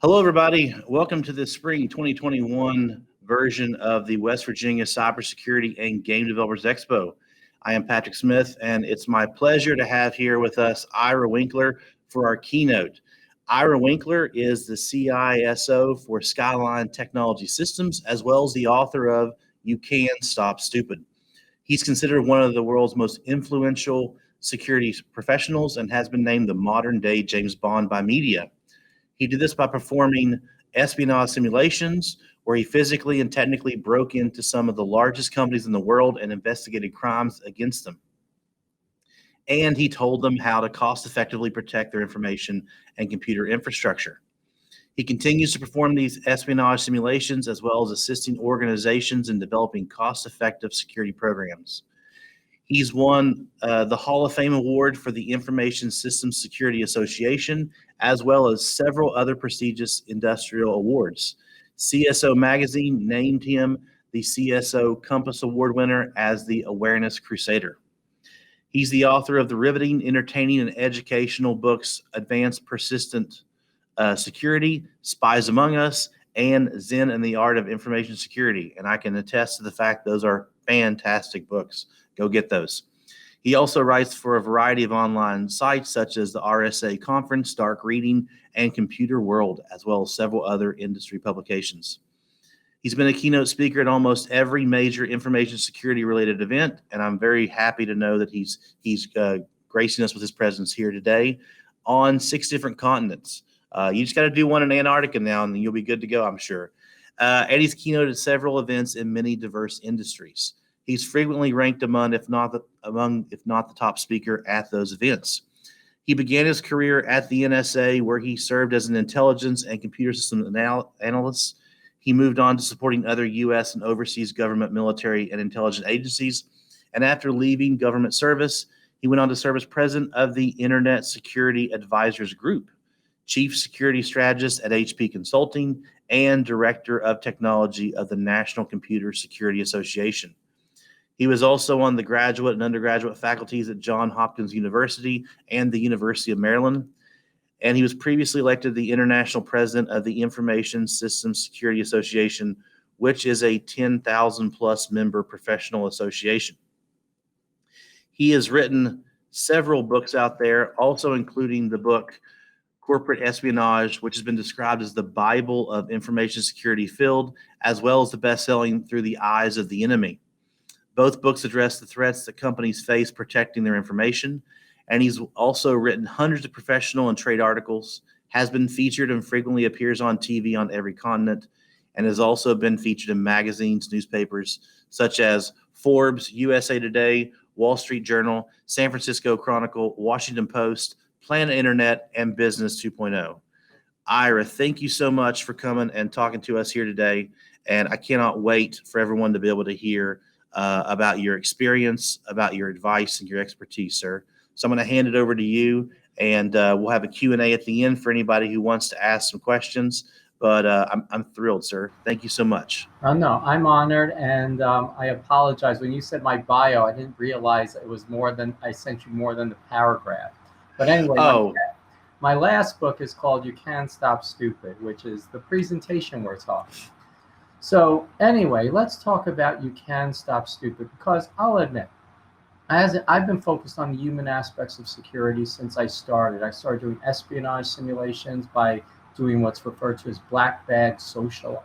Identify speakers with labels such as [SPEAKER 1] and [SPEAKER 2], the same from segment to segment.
[SPEAKER 1] Hello, everybody. Welcome to the spring 2021 version of the West Virginia Cybersecurity and Game Developers Expo. I am Patrick Smith, and it's my pleasure to have here with us Ira Winkler for our keynote. Ira Winkler is the CISO for Skyline Technology Systems, as well as the author of You Can Stop Stupid. He's considered one of the world's most influential security professionals and has been named the modern-day James Bond by media. He did this by performing espionage simulations where he physically and technically broke into some of the largest companies in the world and investigated crimes against them. And he told them how to cost effectively protect their information and computer infrastructure. He continues to perform these espionage simulations as well as assisting organizations in developing cost-effective security programs. He's won the Hall of Fame Award for the Information Systems Security Association, as well as several other prestigious industrial awards. CISO magazine named him the CISO Compass Award winner as the Awareness Crusader. He's the author of the riveting, entertaining, and educational books Advanced Persistent Security, Spies Among Us, and Zen and the Art of Information Security. And I can attest to the fact those are fantastic books. Go get those. He also writes for a variety of online sites such as the RSA Conference, Dark Reading, and Computer World, as well as several other industry publications. He's been a keynote speaker at almost every major information security related event, and I'm very happy to know that he's gracing us with his presence here today on 6 different continents. You just got to do one in Antarctica now, and you'll be good to go, I'm sure. And he's keynoted several events in many diverse industries. He's frequently ranked among, if not the top speaker at those events. He began his career at the NSA, where he served as an intelligence and computer system analyst. He moved on to supporting other U.S. and overseas government, military, and intelligence agencies. And after leaving government service, he went on to serve as president of the Internet Security Advisors Group, chief security strategist at HP Consulting, and director of technology of the National Computer Security Association. He was also on the graduate and undergraduate faculties at Johns Hopkins University and the University of Maryland. And he was previously elected the international president of the Information Systems Security Association, which is a 10,000 plus member professional association. He has written several books out there, also including the book Corporate Espionage, which has been described as the Bible of information security field, as well as the best-selling Through the Eyes of the Enemy. Both books address the threats that companies face protecting their information, and he's also written hundreds of professional and trade articles, has been featured and frequently appears on TV on every continent, and has also been featured in magazines, newspapers, such as Forbes, USA Today, Wall Street Journal, San Francisco Chronicle, Washington Post, Planet Internet, and Business 2.0. Ira, thank you so much for coming and talking to us here today, and I cannot wait for everyone to be able to hear about your experience, about your advice, and your expertise, sir. So I'm going to hand it over to you, and we'll have a Q&A at the end for anybody who wants to ask some questions. But I'm thrilled, sir. Thank you so much.
[SPEAKER 2] No, I'm honored, and I apologize. When you said my bio, I didn't realize it was more than, I sent you more than the paragraph. But anyway, my last book is called You Can Stop Stupid, which is the presentation we're talking. So anyway, let's talk about You Can Stop Stupid, because I'll admit, I've been focused on the human aspects of security since I started. I started doing espionage simulations by doing what's referred to as black bag social,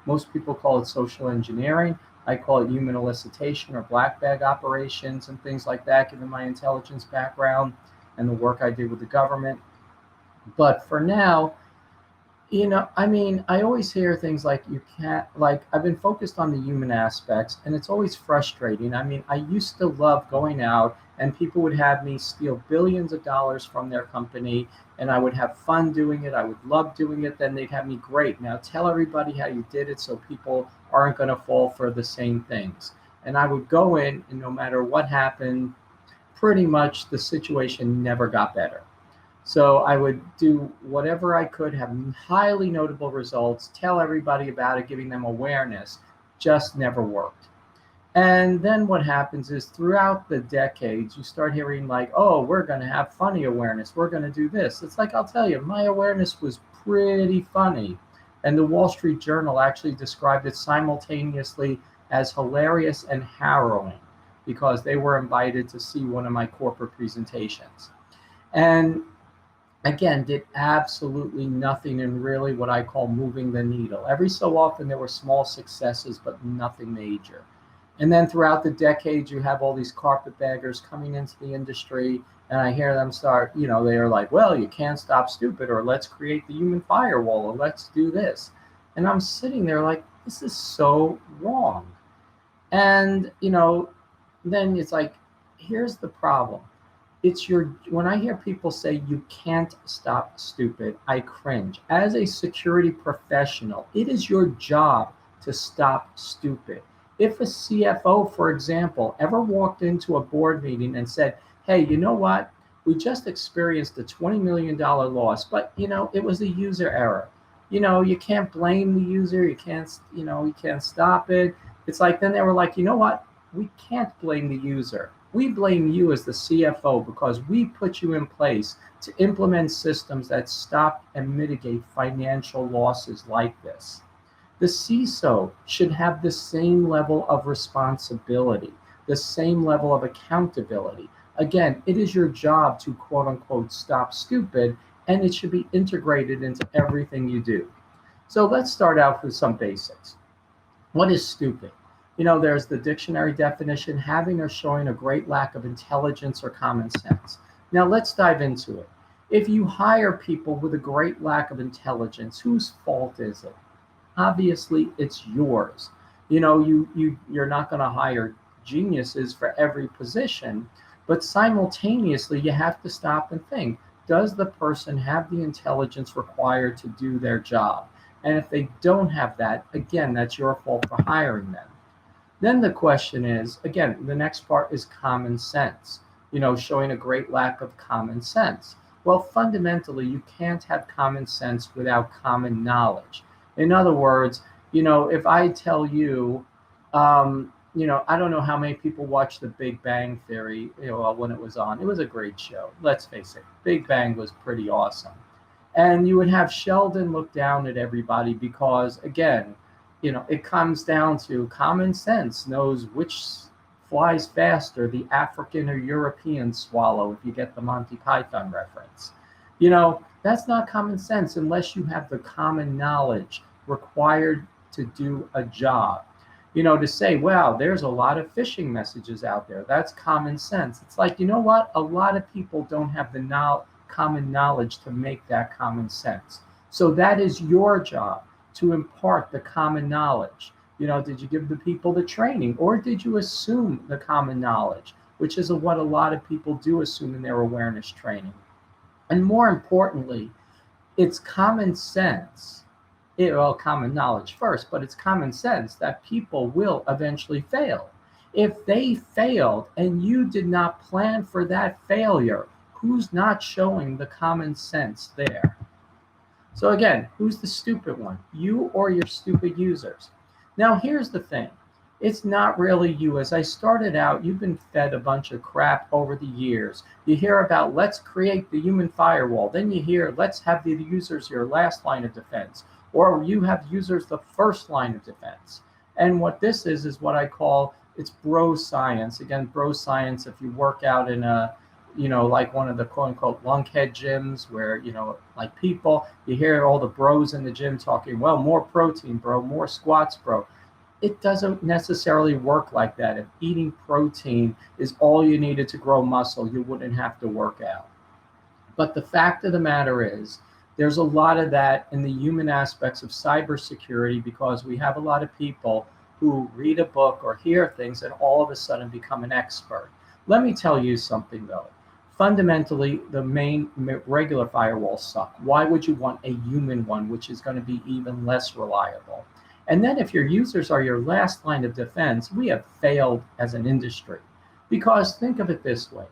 [SPEAKER 2] most people call it social engineering. I call it human elicitation or black bag operations and things like that, given my intelligence background and the work I did with the government. But for now, I always hear things like I've been focused on the human aspects, and it's always frustrating. I used to love going out and people would have me steal billions of dollars from their company, and I would have fun doing it. I would love doing it. Then they'd have me, great, now tell everybody how you did it so people aren't going to fall for the same things. And I would go in, and no matter what happened, pretty much the situation never got better. So I would do whatever I could, have highly notable results, tell everybody about it, giving them awareness, just never worked. And then what happens is throughout the decades, you start hearing like, oh, we're going to have funny awareness. We're going to do this. It's like, I'll tell you, my awareness was pretty funny. And the Wall Street Journal actually described it simultaneously as hilarious and harrowing because they were invited to see one of my corporate presentations. And again, did absolutely nothing in really what I call moving the needle. Every so often there were small successes, but nothing major. And then throughout the decades, you have all these carpetbaggers coming into the industry, and I hear them start, they are like, well, you can't stop stupid, or let's create the human firewall, or let's do this. And I'm sitting there like, this is so wrong. And, then it's like, here's the problem. When I hear people say you can't stop stupid, I cringe. As a security professional, it is your job to stop stupid. If a CFO, for example, ever walked into a board meeting and said, hey, you know what? We just experienced a $20 million loss, but it was a user error. You can't blame the user. You can't stop it. It's like, then they were like, you know what? We can't blame the user. We blame you as the CFO because we put you in place to implement systems that stop and mitigate financial losses like this. The CISO should have the same level of responsibility, the same level of accountability. Again, it is your job to quote unquote stop stupid, and it should be integrated into everything you do. So let's start out with some basics. What is stupid? There's the dictionary definition, having or showing a great lack of intelligence or common sense. Now let's dive into it. If you hire people with a great lack of intelligence, whose fault is it? Obviously, it's yours. You're not going to hire geniuses for every position, but simultaneously, you have to stop and think, does the person have the intelligence required to do their job? And if they don't have that, again, that's your fault for hiring them. Then the question is, again, the next part is common sense, showing a great lack of common sense. Well, fundamentally, you can't have common sense without common knowledge. In other words, if I tell you, I don't know how many people watched The Big Bang Theory, when it was on. It was a great show. Let's face it, Big Bang was pretty awesome. And you would have Sheldon look down at everybody because, again, it comes down to common sense knows which flies faster, the African or European swallow, if you get the Monty Python reference. That's not common sense unless you have the common knowledge required to do a job. To say, wow, there's a lot of phishing messages out there. That's common sense. It's like, you know what? A lot of people don't have the common knowledge to make that common sense. So that is your job, to impart the common knowledge. Did you give the people the training, or did you assume the common knowledge, which is what a lot of people do assume in their awareness training. And more importantly, it's common sense. Common knowledge first, but it's common sense that people will eventually fail. If they failed and you did not plan for that failure, who's not showing the common sense there? So again, who's the stupid one? You or your stupid users? Now here's the thing. It's not really you. As I started out, you've been fed a bunch of crap over the years. You hear about let's create the human firewall. Then you hear let's have the users your last line of defense. Or you have users the first line of defense. And what this is what I call, it's bro science. Again, bro science, if you work out in a, like one of the quote unquote lunkhead gyms where, like people, you hear all the bros in the gym talking, well, more protein, bro, more squats, bro. It doesn't necessarily work like that. If eating protein is all you needed to grow muscle, you wouldn't have to work out. But the fact of the matter is, there's a lot of that in the human aspects of cybersecurity because we have a lot of people who read a book or hear things and all of a sudden become an expert. Let me tell you something though. Fundamentally, the main regular firewalls suck. Why would you want a human one, which is going to be even less reliable? And then if your users are your last line of defense, we have failed as an industry. Because think of it this way.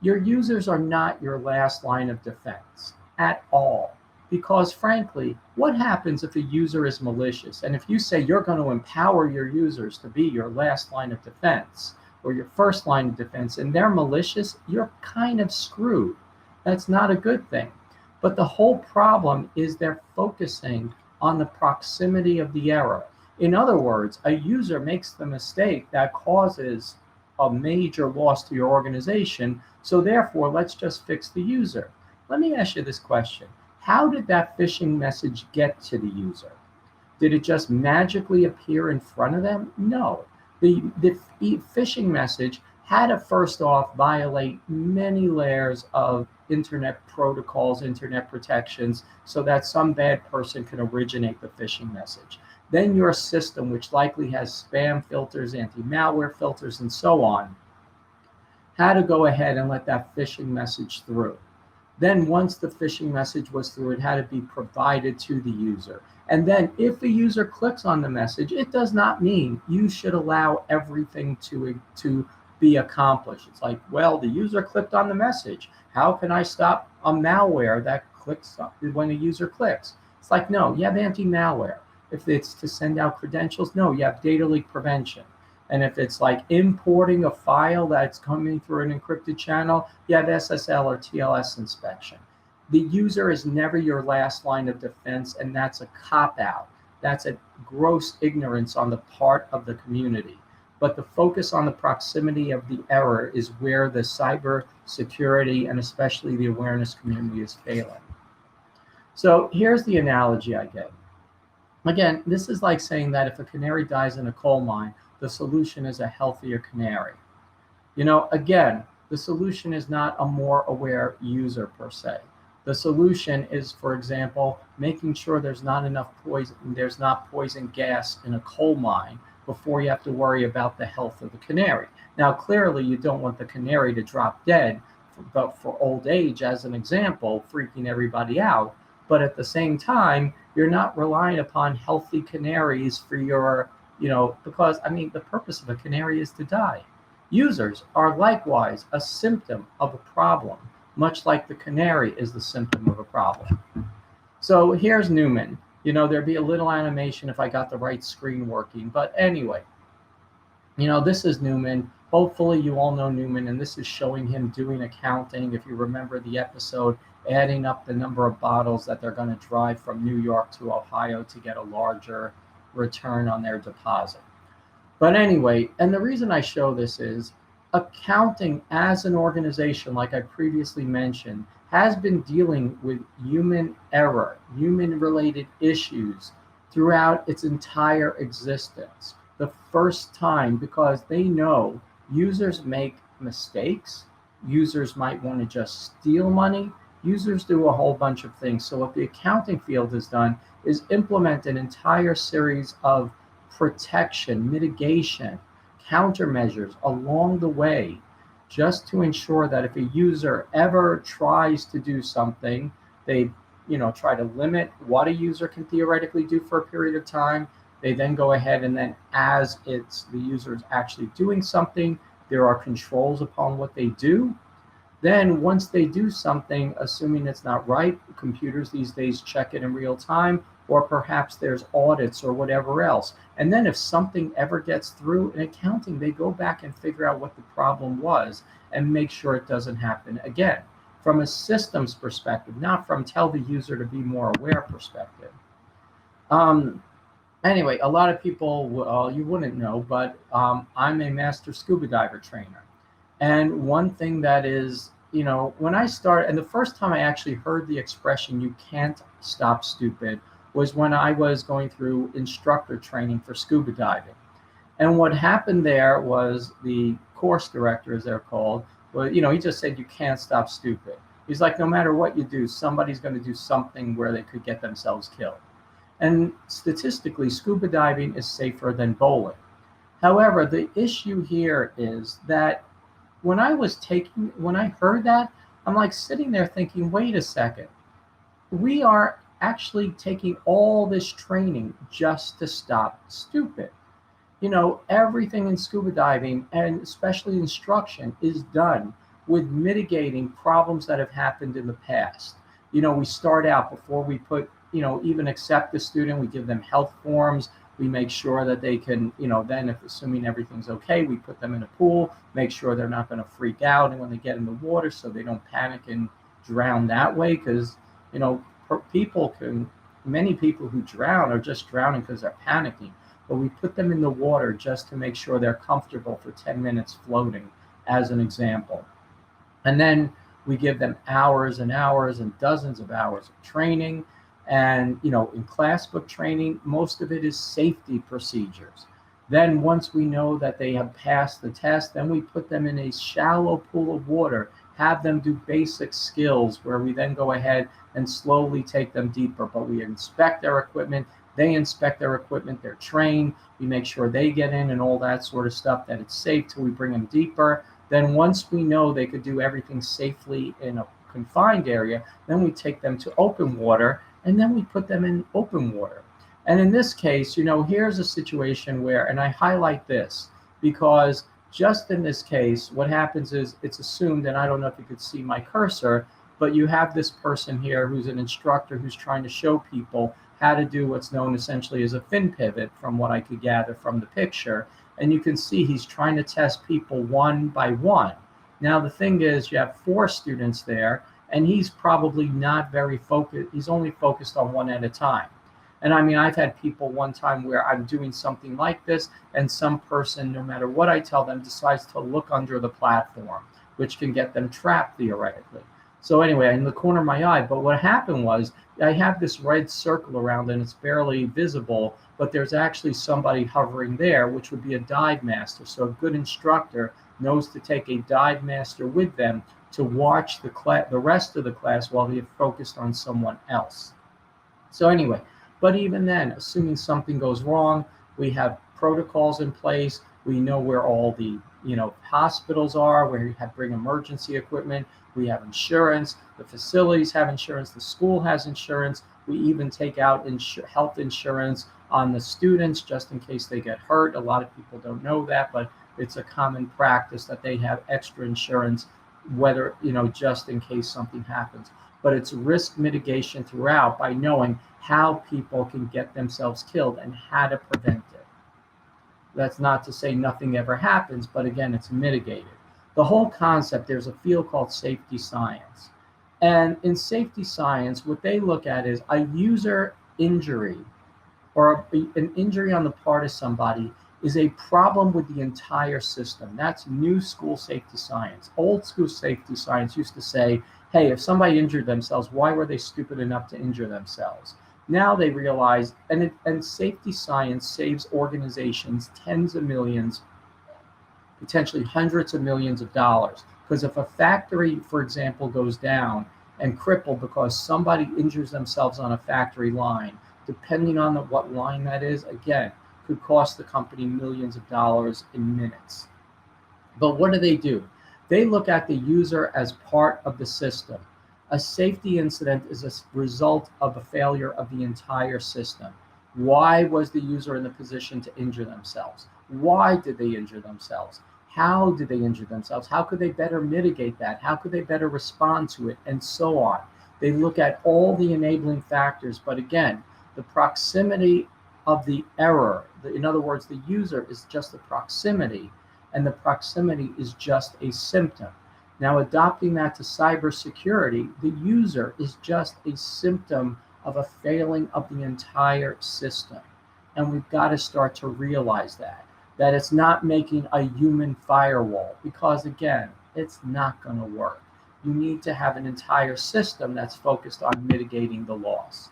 [SPEAKER 2] Your users are not your last line of defense at all. Because frankly, what happens if a user is malicious? And if you say you're going to empower your users to be your last line of defense or your first line of defense and they're malicious, you're kind of screwed. That's not a good thing. But the whole problem is they're focusing on the proximity of the error. In other words, a user makes the mistake that causes a major loss to your organization. So therefore, let's just fix the user. Let me ask you this question. How did that phishing message get to the user? Did it just magically appear in front of them? No. The phishing message had to first off violate many layers of internet protocols, internet protections, so that some bad person can originate the phishing message. Then your system, which likely has spam filters, anti-malware filters, and so on, had to go ahead and let that phishing message through. Then once the phishing message was through, it had to be provided to the user. And then if the user clicks on the message, it does not mean you should allow everything to be accomplished. It's like, well, the user clicked on the message. How can I stop a malware that clicks when a user clicks? It's like, no, you have anti-malware. If it's to send out credentials, no, you have data leak prevention. And if it's like importing a file that's coming through an encrypted channel, you have SSL or TLS inspection. The user is never your last line of defense, and that's a cop-out. That's a gross ignorance on the part of the community. But the focus on the proximity of the error is where the cybersecurity and especially the awareness community is failing. So here's the analogy I get. Again, this is like saying that if a canary dies in a coal mine, the solution is a healthier canary. Again, the solution is not a more aware user per se. The solution is, for example, making sure there's not enough poison, there's not poison gas in a coal mine before you have to worry about the health of the canary. Now, clearly you don't want the canary to drop dead, but for old age, as an example, freaking everybody out. But at the same time, you're not relying upon healthy canaries for your because the purpose of a canary is to die. Users are likewise a symptom of a problem, much like the canary is the symptom of a problem. So here's Newman. There'd be a little animation if I got the right screen working. But anyway, this is Newman. Hopefully you all know Newman, and this is showing him doing accounting. If you remember the episode, adding up the number of bottles that they're going to drive from New York to Ohio to get a larger return on their deposit. But anyway, and the reason I show this is accounting as an organization, like I previously mentioned, has been dealing with human error, human-related issues throughout its entire existence. The first time, because they know users make mistakes, users might want to just steal money, users do a whole bunch of things. So what the accounting field has done is implement an entire series of protection, mitigation, countermeasures along the way, just to ensure that if a user ever tries to do something, they try to limit what a user can theoretically do for a period of time. They then go ahead and then as the user is actually doing something, there are controls upon what they do. Then once they do something, assuming it's not right, computers these days check it in real time, or perhaps there's audits or whatever else. And then if something ever gets through in accounting, they go back and figure out what the problem was and make sure it doesn't happen again. From a systems perspective, not from tell the user to be more aware perspective. Anyway, a lot of people, you wouldn't know, but I'm a master scuba diver trainer. And one thing that is, when I started, and the first time I actually heard the expression, you can't stop stupid, was when I was going through instructor training for scuba diving. And what happened there was the course director, as they're called, well, he just said, you can't stop stupid. He's like, no matter what you do, somebody's going to do something where they could get themselves killed. And statistically, scuba diving is safer than bowling. However, the issue here is that when I heard that, I'm like sitting there thinking, wait a second, we are actually taking all this training just to stop stupid. Everything in scuba diving, and especially instruction, is done with mitigating problems that have happened in the past. we start out before we put, even accept the student, we give them health forms. We make sure that they can, then if assuming everything's okay, we put them in a pool, make sure they're not going to freak out and when they get in the water so they don't panic and drown that way. Because, many people who drown are just drowning because they're panicking. But we put them in the water just to make sure they're comfortable for 10 minutes floating, as an example. And then we give them hours and hours and dozens of hours of training. And, in class book training, most of it is safety procedures. Then once we know that they have passed the test, then we put them in a shallow pool of water, have them do basic skills where we then go ahead and slowly take them deeper. But we inspect their equipment, they inspect their equipment, they're trained, we make sure they get in and all that sort of stuff, that it's safe till we bring them deeper. Then once we know they could do everything safely in a confined area, then we take them to open water, and then we put them in open water. And in this case, here's a situation where, and I highlight this because just in this case, what happens is it's assumed, and I don't know if you could see my cursor, but you have this person here who's an instructor who's trying to show people how to do what's known essentially as a fin pivot, from what I could gather from the picture. And you can see he's trying to test people one by one. Now, the thing is, you have 4 students there, and he's probably not very focused. He's only focused on one at a time. And I mean, I've had people one time where I'm doing something like this, and some person, no matter what I tell them, decides to look under the platform, which can get them trapped theoretically. So anyway, in the corner of my eye, but what happened was I have this red circle around and it's barely visible, but there's actually somebody hovering there, which would be a dive master. So a good instructor knows to take a dive master with them to watch the rest of the class while they're focused on someone else. So anyway, but even then, assuming something goes wrong, we have protocols in place. We know where all the hospitals are, where you bring emergency equipment. We have insurance. The facilities have insurance. The school has insurance. We even take out health insurance on the students just in case they get hurt. A lot of people don't know that, but it's a common practice that they have extra insurance, whether, just in case something happens. But it's risk mitigation throughout by knowing how people can get themselves killed and how to prevent it. That's not to say nothing ever happens, but again, it's mitigated. The whole concept, there's a field called safety science. And in safety science, what they look at is a user injury or an injury on the part of somebody is a problem with the entire system. That's new school safety science. Old school safety science used to say, hey, if somebody injured themselves, why were they stupid enough to injure themselves? Now they realize, and safety science saves organizations tens of millions, potentially hundreds of millions of dollars. Because if a factory, for example, goes down and crippled because somebody injures themselves on a factory line, depending on what line that is, again, could cost the company millions of dollars in minutes. But what do? They look at the user as part of the system. A safety incident is a result of a failure of the entire system. Why was the user in the position to injure themselves? Why did they injure themselves? How did they injure themselves? How could they better mitigate that? How could they better respond to it? And so on. They look at all the enabling factors, but again, the proximity of the error, in other words, the user is just the proximity, and the proximity is just a symptom. Now, adopting that to cybersecurity, the user is just a symptom of a failing of the entire system. And we've got to start to realize that it's not making a human firewall, because again, it's not going to work. You need to have an entire system that's focused on mitigating the loss.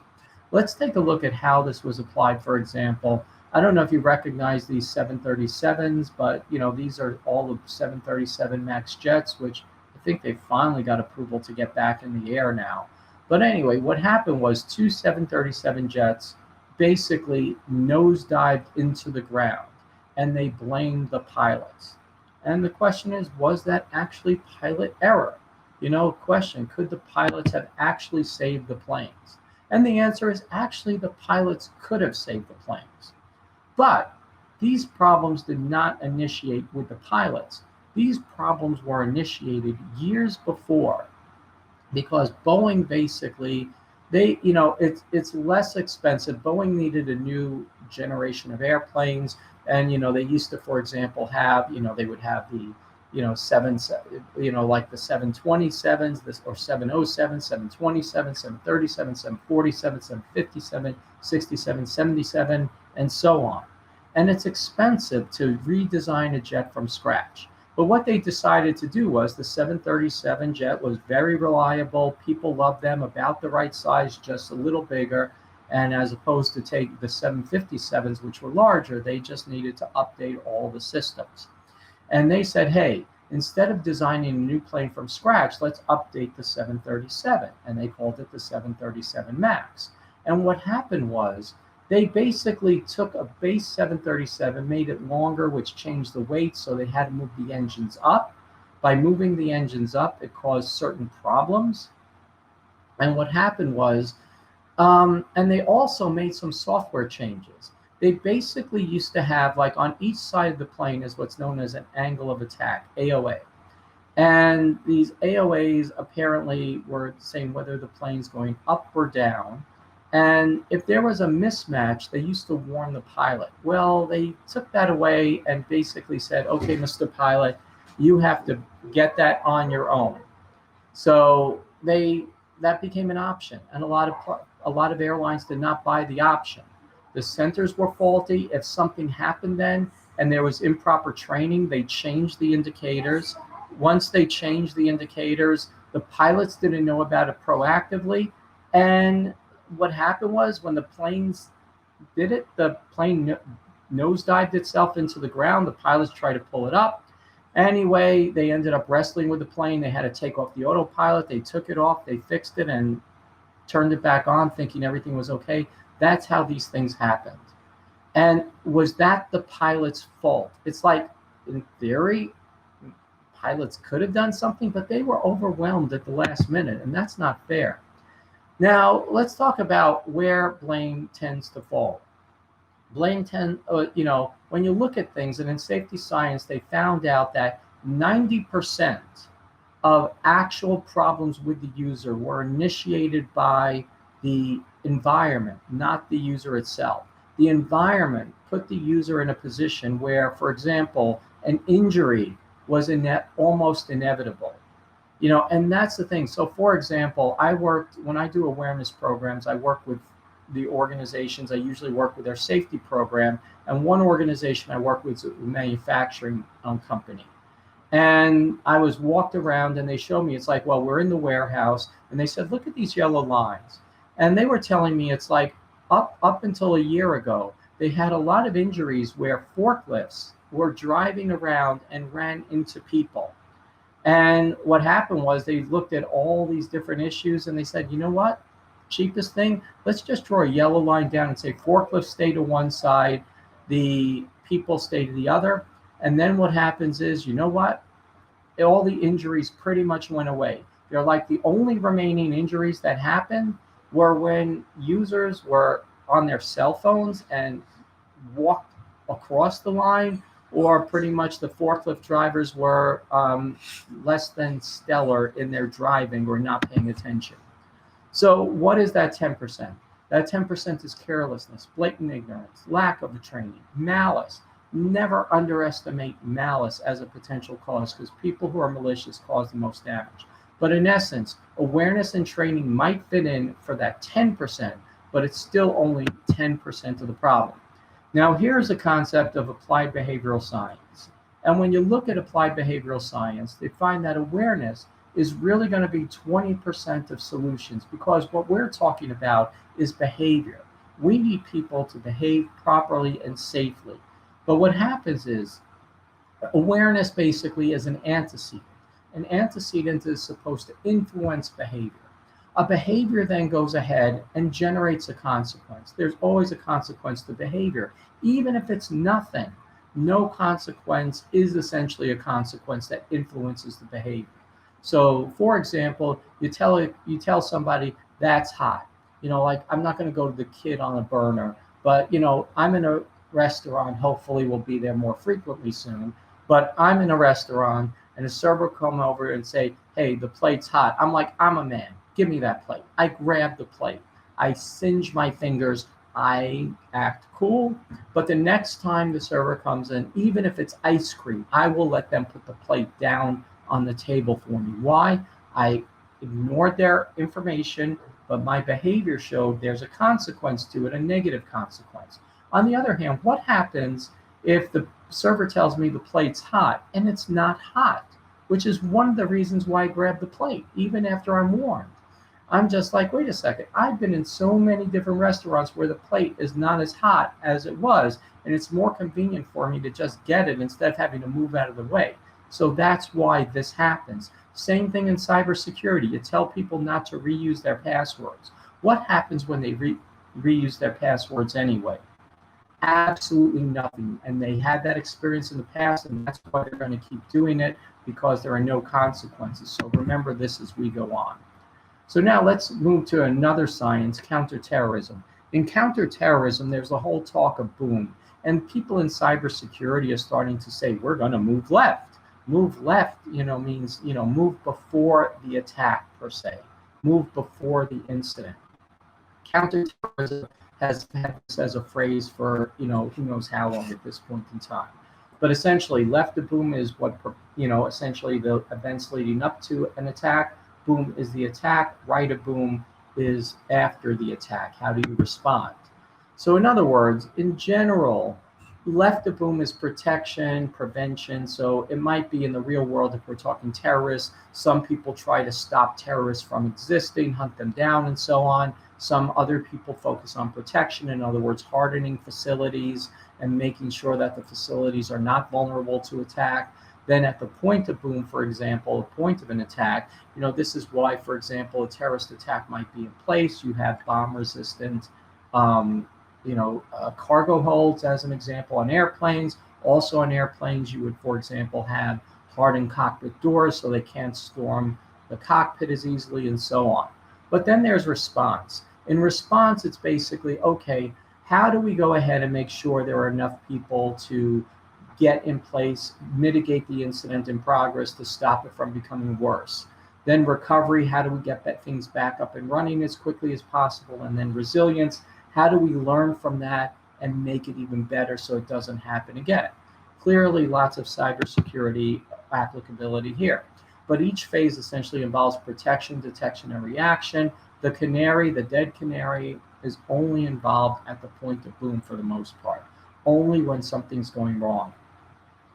[SPEAKER 2] Let's take a look at how this was applied. For example, I don't know if you recognize these 737s, but these are all the 737 MAX jets, which I think they finally got approval to get back in the air now. But anyway, what happened was 2 737 jets basically nosedived into the ground, and they blamed the pilots. And the question is, was that actually pilot error? Question, could the pilots have actually saved the planes? And the answer is actually the pilots could have saved the planes. But these problems did not initiate with the pilots. These problems were initiated years before because Boeing basically, it's less expensive. Boeing needed a new generation of airplanes, and they used to, for example, have they would have the seven, like the 727s, this or 707, 727, 737, 747, 757, 67, 77, and so on. And it's expensive to redesign a jet from scratch. But what they decided to do was the 737 jet was very reliable. People loved them, about the right size, just a little bigger. And as opposed to take the 757s, which were larger, they just needed to update all the systems. And they said, hey, instead of designing a new plane from scratch, let's update the 737. And they called it the 737 MAX. And what happened was they basically took a base 737, made it longer, which changed the weight, so they had to move the engines up. By moving the engines up, it caused certain problems. And what happened was, and they also made some software changes. They basically used to have, like, on each side of the plane is what's known as an angle of attack, AOA. And these AOAs apparently were saying whether the plane's going up or down. And if there was a mismatch, they used to warn the pilot. Well, they took that away and basically said, okay, Mr. Pilot, you have to get that on your own. So that became an option. And a lot of airlines did not buy the option. The sensors were faulty. If something happened then and there was improper training, they changed the indicators. Once they changed the indicators, the pilots didn't know about it proactively. And what happened was when the planes did it, the plane nosedived itself into the ground. The pilots tried to pull it up. Anyway, they ended up wrestling with the plane. They had to take off the autopilot. They took it off. They fixed it and turned it back on, thinking everything was okay. That's how these things happened. And was that the pilot's fault? It's like, in theory, pilots could have done something, but they were overwhelmed at the last minute, and that's not fair. Now, let's talk about where blame tends to fall. When you look at things, and in safety science, they found out that 90% of actual problems with the user were initiated by the environment, not the user itself. The environment put the user in a position where, for example, an injury was almost inevitable. And that's the thing. So, for example, when I do awareness programs, I work with the organizations. I usually work with their safety program. And one organization I work with is a manufacturing company. And I was walked around and they showed me, it's like, well, we're in the warehouse. And they said, look at these yellow lines. And they were telling me it's like up until a year ago, they had a lot of injuries where forklifts were driving around and ran into people. And what happened was they looked at all these different issues and they said, you know what? Cheapest thing, let's just draw a yellow line down and say forklifts stay to one side, the people stay to the other. And then what happens is, you know what? All the injuries pretty much went away. They're like the only remaining injuries that happened were when users were on their cell phones and walked across the line, or pretty much the forklift drivers were less than stellar in their driving or not paying attention. So what is that 10%? That 10% is carelessness, blatant ignorance, lack of training, malice. Never underestimate malice as a potential cause, because people who are malicious cause the most damage. But in essence, awareness and training might fit in for that 10%, but it's still only 10% of the problem. Now, here's a concept of applied behavioral science. And when you look at applied behavioral science, they find that awareness is really going to be 20% of solutions, because what we're talking about is behavior. We need people to behave properly and safely. But what happens is awareness basically is an antecedent. An antecedent is supposed to influence behavior. A behavior then goes ahead and generates a consequence. There's always a consequence to behavior. Even if it's nothing, no consequence is essentially a consequence that influences the behavior. So, for example, you tell somebody that's hot. Like, I'm not going to go to the kid on a burner, but I'm in a restaurant. Hopefully, we'll be there more frequently soon. But I'm in a restaurant and a server come over and say, hey, the plate's hot. I'm like, I'm a man. Give me that plate. I grab the plate. I singe my fingers. I act cool. But the next time the server comes in, even if it's ice cream, I will let them put the plate down on the table for me. Why? I ignored their information, but my behavior showed there's a consequence to it, a negative consequence. On the other hand, what happens if the server tells me the plate's hot and it's not hot, which is one of the reasons why I grab the plate, even after I'm warned. I'm just like, wait a second, I've been in so many different restaurants where the plate is not as hot as it was, and it's more convenient for me to just get it instead of having to move out of the way. So that's why this happens. Same thing in cybersecurity. You tell people not to reuse their passwords. What happens when they reuse their passwords anyway? Absolutely nothing. And they had that experience in the past, and that's why they're going to keep doing it, because there are no consequences. So remember this as we go on. So now let's move to another science, counterterrorism. In counterterrorism, there's a whole talk of boom. And people in cybersecurity are starting to say, we're going to move left. Move left, means, move before the attack per se. Move before the incident. Counterterrorism has had this as a phrase for, who knows how long at this point in time. But essentially, left of boom is what, essentially the events leading up to an attack. Boom is the attack. Right of boom is after the attack. How do you respond? So in other words, in general, left of boom is protection, prevention. So it might be in the real world, if we're talking terrorists, some people try to stop terrorists from existing, hunt them down, and so on. Some other people focus on protection, in other words, hardening facilities and making sure that the facilities are not vulnerable to attack. Then at the point of boom, for example, the point of an attack, this is why, for example, a terrorist attack might be in place. You have bomb resistant, cargo holds, as an example, on airplanes. Also on airplanes, you would, for example, have hardened cockpit doors so they can't storm the cockpit as easily, and so on. But then there's response. In response, it's basically, okay, how do we go ahead and make sure there are enough people to get in place, mitigate the incident in progress to stop it from becoming worse? Then recovery, how do we get things back up and running as quickly as possible? And then resilience, how do we learn from that and make it even better so it doesn't happen again? Clearly, lots of cybersecurity applicability here. But each phase essentially involves protection, detection, and reaction. The canary, the dead canary, is only involved at the point of boom for the most part, only when something's going wrong.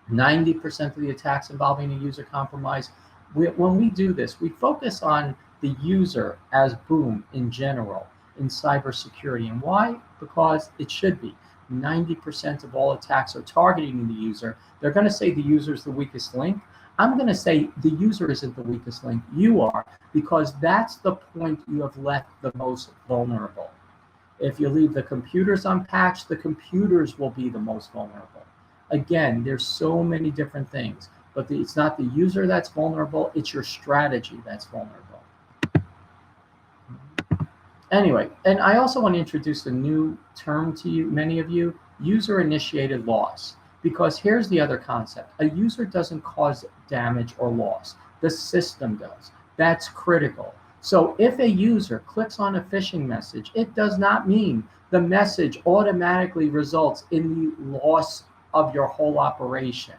[SPEAKER 2] 90% of the attacks involving a user compromise, when we do this, we focus on the user as boom in general in cybersecurity. And why? Because it should be. 90% of all attacks are targeting the user. They're going to say the user is the weakest link. I'm going to say the user isn't the weakest link. You are, because that's the point you have left the most vulnerable. If you leave the computers unpatched, the computers will be the most vulnerable. Again, there's so many different things, but it's not the user that's vulnerable, it's your strategy that's vulnerable. Anyway, and I also want to introduce a new term to you, many of you, user-initiated loss. Because here's the other concept. A user doesn't cause damage or loss. The system does. That's critical. So if a user clicks on a phishing message, it does not mean the message automatically results in the loss of your whole operation.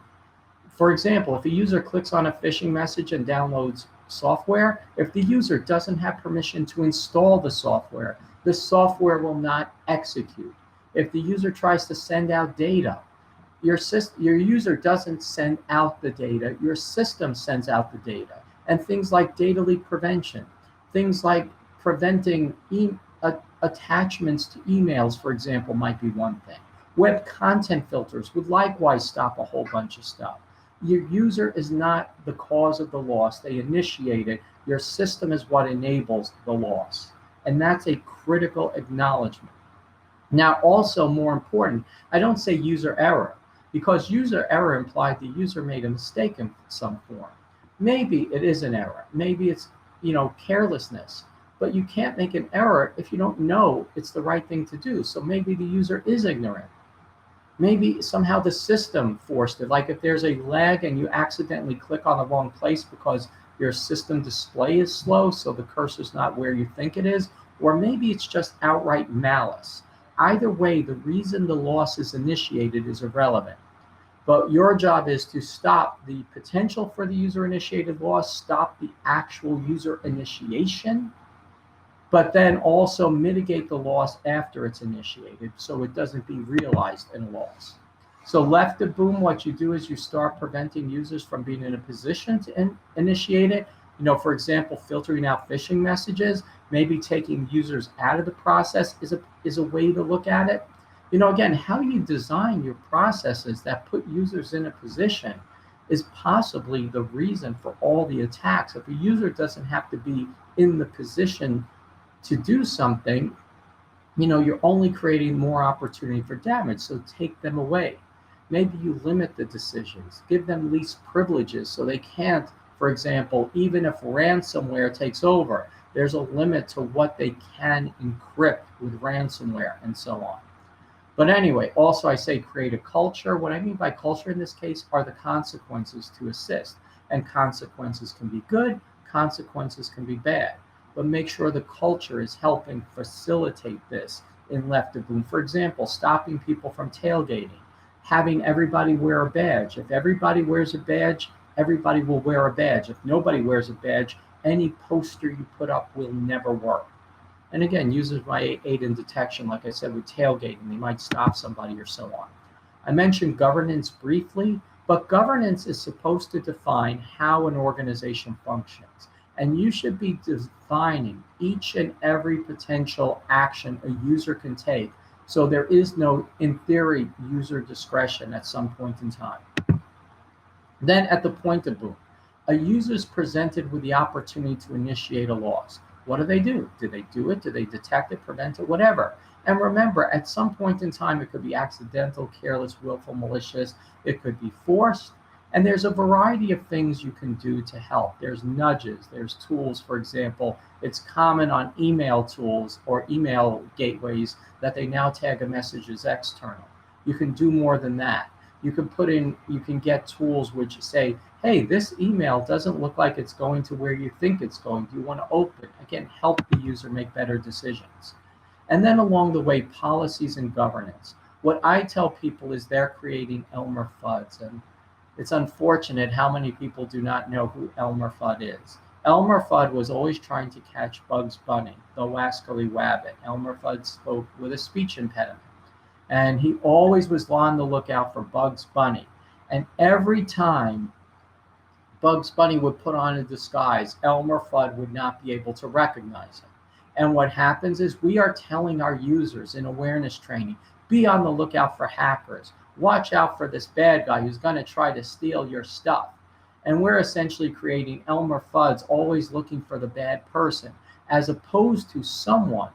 [SPEAKER 2] For example, if a user clicks on a phishing message and downloads software, if the user doesn't have permission to install the software will not execute. If the user tries to send out data, your user doesn't send out the data, your system sends out the data. And things like data leak prevention, things like preventing attachments to emails, for example, might be one thing. Web content filters would likewise stop a whole bunch of stuff. Your user is not the cause of the loss. They initiate it. Your system is what enables the loss. And that's a critical acknowledgement. Now, also more important, I don't say user error, because user error implied the user made a mistake in some form. Maybe it is an error. Maybe it's, carelessness. But you can't make an error if you don't know it's the right thing to do. So maybe the user is ignorant. Maybe somehow the system forced it. Like if there's a lag and you accidentally click on the wrong place because your system display is slow, so the cursor's not where you think it is, or maybe it's just outright malice. Either way, the reason the loss is initiated is irrelevant. But your job is to stop the potential for the user-initiated loss, stop the actual user initiation, but then also mitigate the loss after it's initiated so it doesn't be realized in a loss. So left of boom, what you do is you start preventing users from being in a position to initiate it. For example, filtering out phishing messages, maybe taking users out of the process is a way to look at it. Again, how you design your processes that put users in a position is possibly the reason for all the attacks. If a user doesn't have to be in the position to do something, you're only creating more opportunity for damage. So take them away. Maybe you limit the decisions, give them least privileges so they can't, for example, even if ransomware takes over, there's a limit to what they can encrypt with ransomware and so on. But anyway, also I say create a culture. What I mean by culture in this case are the consequences to assist. And consequences can be good, consequences can be bad. But make sure the culture is helping facilitate this in left of boom. For example, stopping people from tailgating, having everybody wear a badge. If everybody wears a badge, everybody will wear a badge. If nobody wears a badge, any poster you put up will never work. And again, users might aid in detection, like I said, with tailgating, they might stop somebody or so on. I mentioned governance briefly, but governance is supposed to define how an organization functions. And you should be defining each and every potential action a user can take. So there is no, in theory, user discretion at some point in time. Then at the point of boom, a user is presented with the opportunity to initiate a loss. What do they do? Do they do it? Do they detect it, prevent it, whatever? And remember, at some point in time, it could be accidental, careless, willful, malicious. It could be forced. And there's a variety of things you can do to help. There's nudges, there's tools. For example, it's common on email tools or email gateways that they now tag a message as external. You can do more than that. You can get tools which say, hey, this email doesn't look like it's going to where you think it's going. Do you want to open it? Again, help the user make better decisions. And then along the way, policies and governance. What I tell people is they're creating Elmer Fudd's. And it's unfortunate how many people do not know who Elmer Fudd is. Elmer Fudd was always trying to catch Bugs Bunny, the wascally wabbit. Elmer Fudd spoke with a speech impediment. And he always was on the lookout for Bugs Bunny. And every time Bugs Bunny would put on a disguise, Elmer Fudd would not be able to recognize him. And what happens is we are telling our users in awareness training, be on the lookout for hackers. Watch out for this bad guy who's going to try to steal your stuff. And we're essentially creating Elmer Fudd's always looking for the bad person, as opposed to someone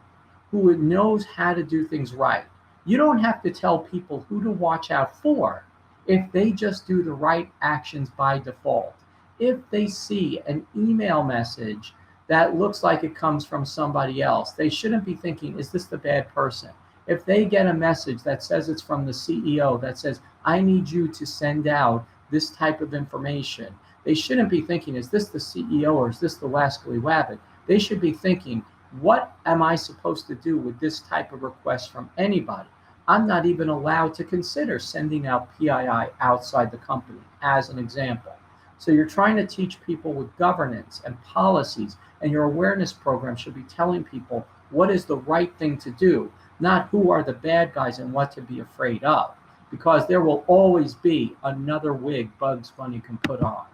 [SPEAKER 2] who knows how to do things right. You don't have to tell people who to watch out for if they just do the right actions by default. If they see an email message that looks like it comes from somebody else, they shouldn't be thinking, is this the bad person? If they get a message that says it's from the CEO, that says, I need you to send out this type of information, they shouldn't be thinking, is this the CEO or is this the wascally wabbit? They should be thinking, what am I supposed to do with this type of request from anybody? I'm not even allowed to consider sending out PII outside the company, as an example. So you're trying to teach people with governance and policies, and your awareness program should be telling people what is the right thing to do, not who are the bad guys and what to be afraid of, because there will always be another wig Bugs Bunny can put on.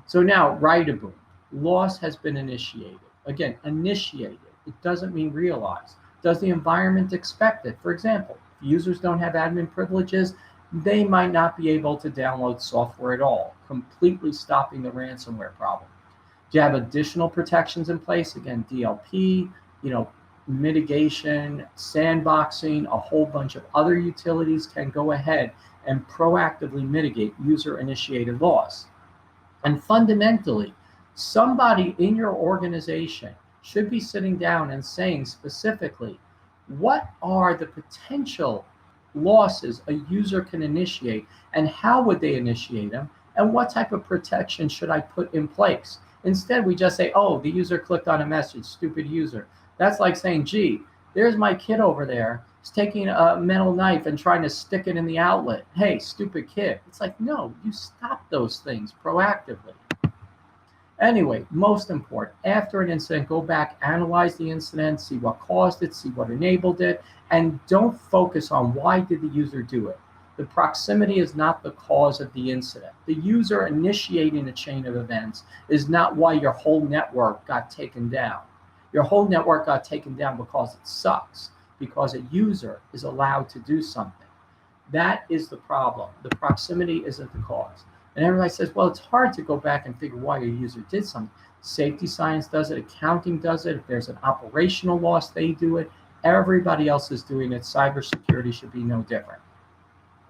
[SPEAKER 2] So now, right-a-boom, loss has been initiated. Again, initiated. It doesn't mean realized. Does the environment expect it? For example, if users don't have admin privileges, they might not be able to download software at all, completely stopping the ransomware problem. Do you have additional protections in place? Again, DLP, mitigation, sandboxing, a whole bunch of other utilities can go ahead and proactively mitigate user-initiated loss. And fundamentally, somebody in your organization should be sitting down and saying specifically, what are the potential losses a user can initiate, and how would they initiate them, and what type of protection should I put in place. Instead, we just say, oh, the user clicked on a message, stupid user. That's like saying, gee, there's my kid over there. He's taking a metal knife and trying to stick it in the outlet. Hey, stupid kid. It's like, no, you stop those things proactively. Anyway, most important, after an incident, go back, analyze the incident, see what caused it, see what enabled it, and don't focus on why did the user do it. The proximity is not the cause of the incident. The user initiating a chain of events is not why your whole network got taken down. Your whole network got taken down because it sucks, because a user is allowed to do something. That is the problem. The proximity isn't the cause. And everybody says, well, it's hard to go back and figure why a user did something. Safety science does it, accounting does it. If there's an operational loss, they do it. Everybody else is doing it. Cybersecurity should be no different.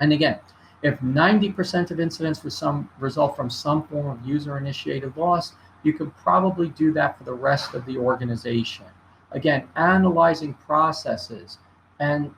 [SPEAKER 2] And again, if 90% of incidents result from some form of user-initiated loss, you could probably do that for the rest of the organization. Again, analyzing processes. And,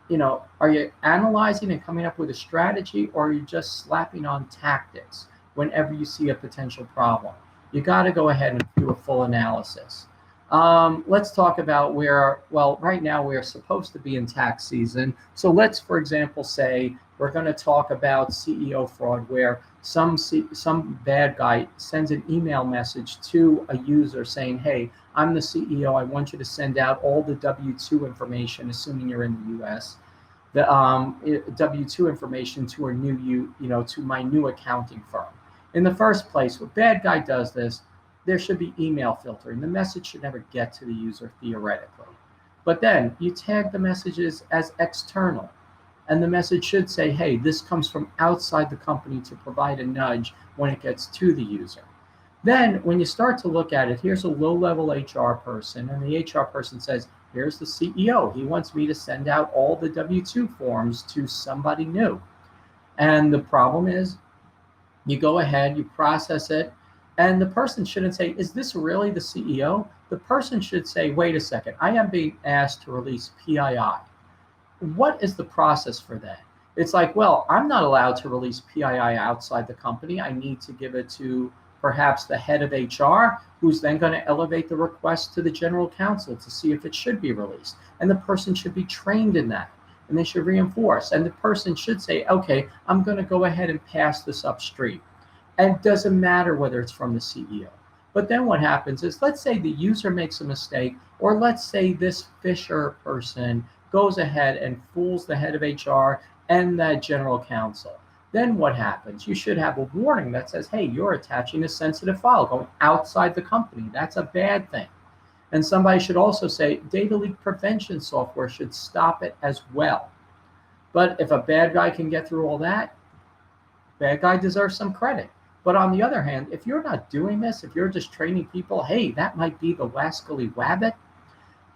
[SPEAKER 2] are you analyzing and coming up with a strategy, or are you just slapping on tactics whenever you see a potential problem? You got to go ahead and do a full analysis. Let's talk about right now we're supposed to be in tax season. So let's, for example, say we're going to talk about CEO fraud, where some bad guy sends an email message to a user saying, hey, I'm the CEO. I want you to send out all the W-2 information, assuming you're in the U.S., the W-2 information to to my new accounting firm. In the first place, when a bad guy does this, there should be email filtering. The message should never get to the user theoretically. But then you tag the messages as external. And the message should say, hey, this comes from outside the company to provide a nudge when it gets to the user. Then when you start to look at it, here's a low-level HR person, and the HR person says, here's the CEO. He wants me to send out all the W-2 forms to somebody new. And the problem is, you go ahead, you process it, and the person shouldn't say, is this really the CEO? The person should say, wait a second, I am being asked to release PII. What is the process for that? It's like, well, I'm not allowed to release PII outside the company. I need to give it to perhaps the head of HR, who's then going to elevate the request to the general counsel to see if it should be released. And the person should be trained in that, and they should reinforce. And the person should say, okay, I'm going to go ahead and pass this upstream. And it doesn't matter whether it's from the CEO. But then what happens is, let's say the user makes a mistake, or let's say this Fisher person goes ahead and fools the head of HR and the general counsel. Then what happens? You should have a warning that says, hey, you're attaching a sensitive file going outside the company. That's a bad thing. And somebody should also say data leak prevention software should stop it as well. But if a bad guy can get through all that, bad guy deserves some credit. But on the other hand, if you're not doing this, if you're just training people, hey, that might be the wascally wabbit,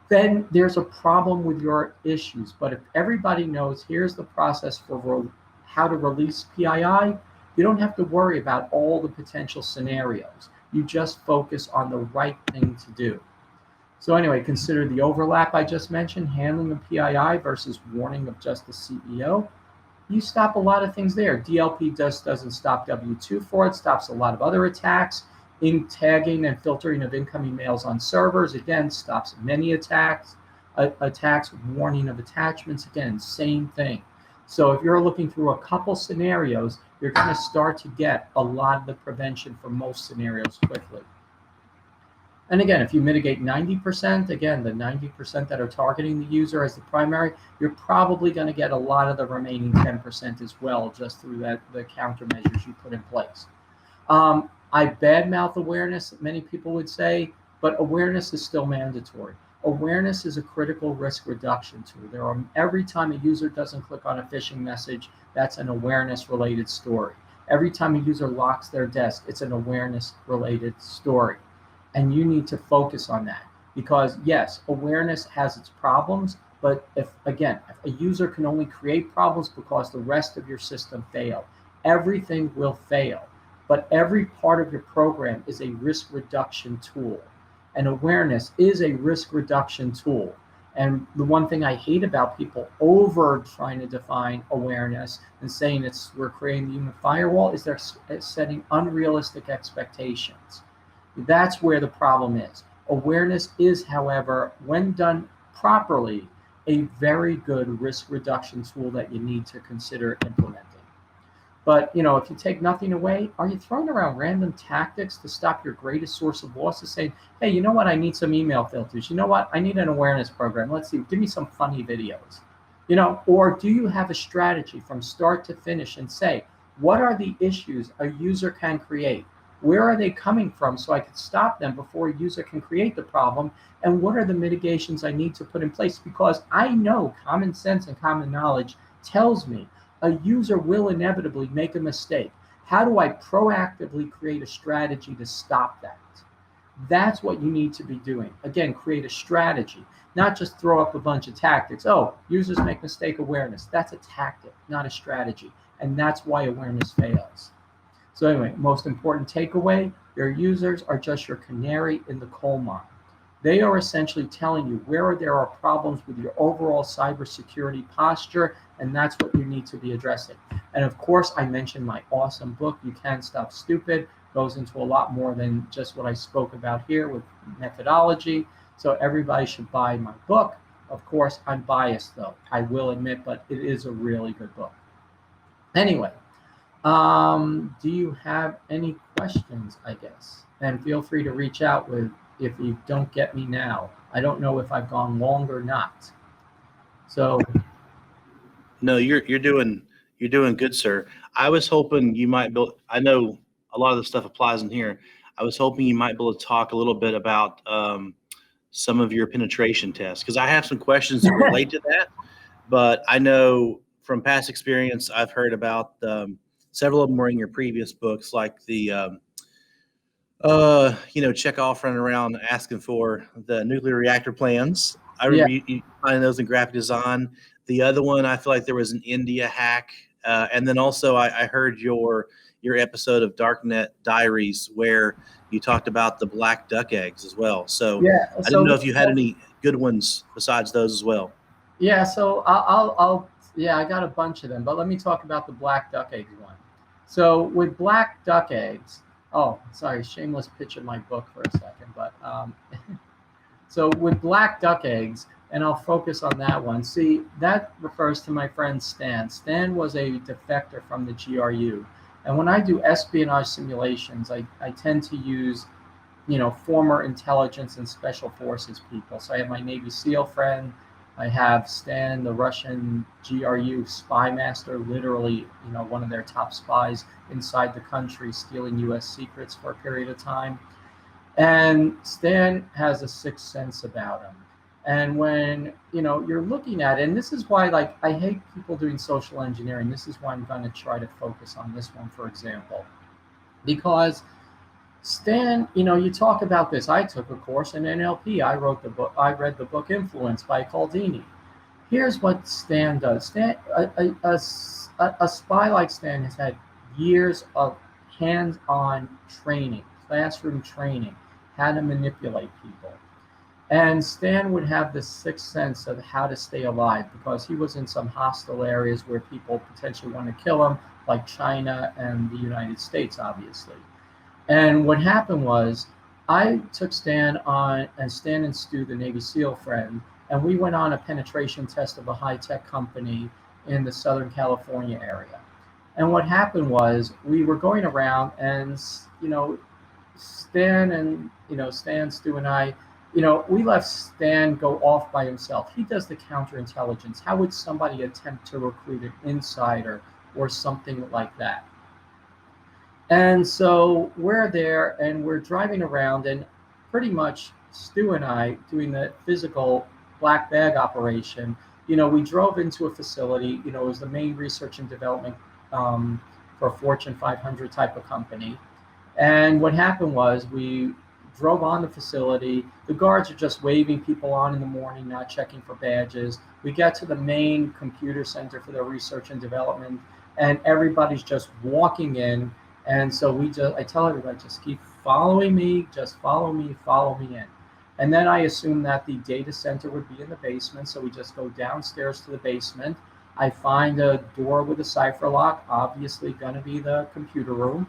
[SPEAKER 2] then there's a problem with your issues. But if everybody knows here's the process for how to release PII, you don't have to worry about all the potential scenarios. You just focus on the right thing to do. So anyway, consider the overlap I just mentioned, handling of PII versus warning of just the CEO. You stop a lot of things there. DLP doesn't stop W-2 fraud, stops a lot of other attacks. In tagging and filtering of incoming mails on servers, again, stops many attacks. Warning of attachments, again, same thing. So if you're looking through a couple scenarios, you're going to start to get a lot of the prevention for most scenarios quickly. And again, if you mitigate 90%, again, the 90% that are targeting the user as the primary, you're probably going to get a lot of the remaining 10% as well, just through the countermeasures you put in place. I badmouth awareness, many people would say, but awareness is still mandatory. Awareness is a critical risk reduction tool. Every time a user doesn't click on a phishing message, that's an awareness-related story. Every time a user locks their desk, it's an awareness-related story. And you need to focus on that because, yes, awareness has its problems, but if a user can only create problems because the rest of your system failed, everything will fail. But every part of your program is a risk reduction tool. And awareness is a risk reduction tool. And the one thing I hate about people over trying to define awareness and saying we're creating the human firewall is they're setting unrealistic expectations. That's where the problem is. Awareness is, however, when done properly, a very good risk reduction tool that you need to consider implementing. But if you take nothing away, are you throwing around random tactics to stop your greatest source of losses? Saying, hey, you know what? I need some email filters. You know what? I need an awareness program. Let's see. Give me some funny videos. Or do you have a strategy from start to finish and say, what are the issues a user can create? Where are they coming from so I can stop them before a user can create the problem? And what are the mitigations I need to put in place? Because I know common sense and common knowledge tells me a user will inevitably make a mistake. How do I proactively create a strategy to stop that? That's what you need to be doing. Again, create a strategy, not just throw up a bunch of tactics. Oh, users make mistake awareness. That's a tactic, not a strategy. And that's why awareness fails. So anyway, most important takeaway, your users are just your canary in the coal mine. They are essentially telling you where there are problems with your overall cybersecurity posture, and that's what you need to be addressing. And of course, I mentioned my awesome book, You Can't Stop Stupid, goes into a lot more than just what I spoke about here with methodology. So everybody should buy my book. Of course, I'm biased though, I will admit, but it is a really good book. Anyway, do you have any questions, I guess? And feel free to reach out if you don't get me now. I don't know if I've gone long or not. So
[SPEAKER 1] no, you're doing good, sir. I was hoping you might build. I know a lot of the stuff applies in here. I was hoping you might be able to talk a little bit about some of your penetration tests, because I have some questions that relate to that. But I know from past experience, I've heard about several of them were in your previous books, like the check off running around asking for the nuclear reactor plans. I remember you finding those in graphic design. The other one, I feel like there was an India hack. And then also I heard your episode of Darknet Diaries where you talked about the black duck eggs as well. So I didn't know if you had any good ones besides those as well.
[SPEAKER 2] Yeah, so I'll I got a bunch of them, but let me talk about the black duck eggs one. So with black duck eggs, oh, sorry, shameless pitch of my book for a second, but so with black duck eggs, and I'll focus on that one. See, that refers to my friend Stan. Stan was a defector from the GRU. And when I do espionage simulations, I tend to use, former intelligence and special forces people. So I have my Navy SEAL friend. I have Stan, the Russian GRU spy master, literally, one of their top spies inside the country, stealing U.S. secrets for a period of time. And Stan has a sixth sense about him. And when, you're looking at it, and this is why, I hate people doing social engineering. This is why I'm going to try to focus on this one, for example. Because Stan, you talk about this. I took a course in NLP. I read the book Influence by Cialdini. Here's what Stan does. Stan, a spy like Stan has had years of hands-on training, classroom training, how to manipulate people. And Stan would have this sixth sense of how to stay alive because he was in some hostile areas where people potentially want to kill him, like China and the United States, obviously. And what happened was I took Stan and Stu, the Navy SEAL friend, and we went on a penetration test of a high-tech company in the Southern California area. And what happened was we were going around and, Stan, Stu and I, we let Stan go off by himself. He does the counterintelligence. How would somebody attempt to recruit an insider or something like that? And so we're there and we're driving around, and pretty much Stu and I doing the physical black bag operation. We drove into a facility, it was the main research and development for a Fortune 500 type of company. And what happened was we drove on the facility. The guards are just waving people on in the morning, not checking for badges. We get to the main computer center for the research and development, and everybody's just walking in. And so I tell everybody, just keep following me, just follow me in. And then I assumed that the data center would be in the basement. So we just go downstairs to the basement. I find a door with a cipher lock, obviously going to be the computer room.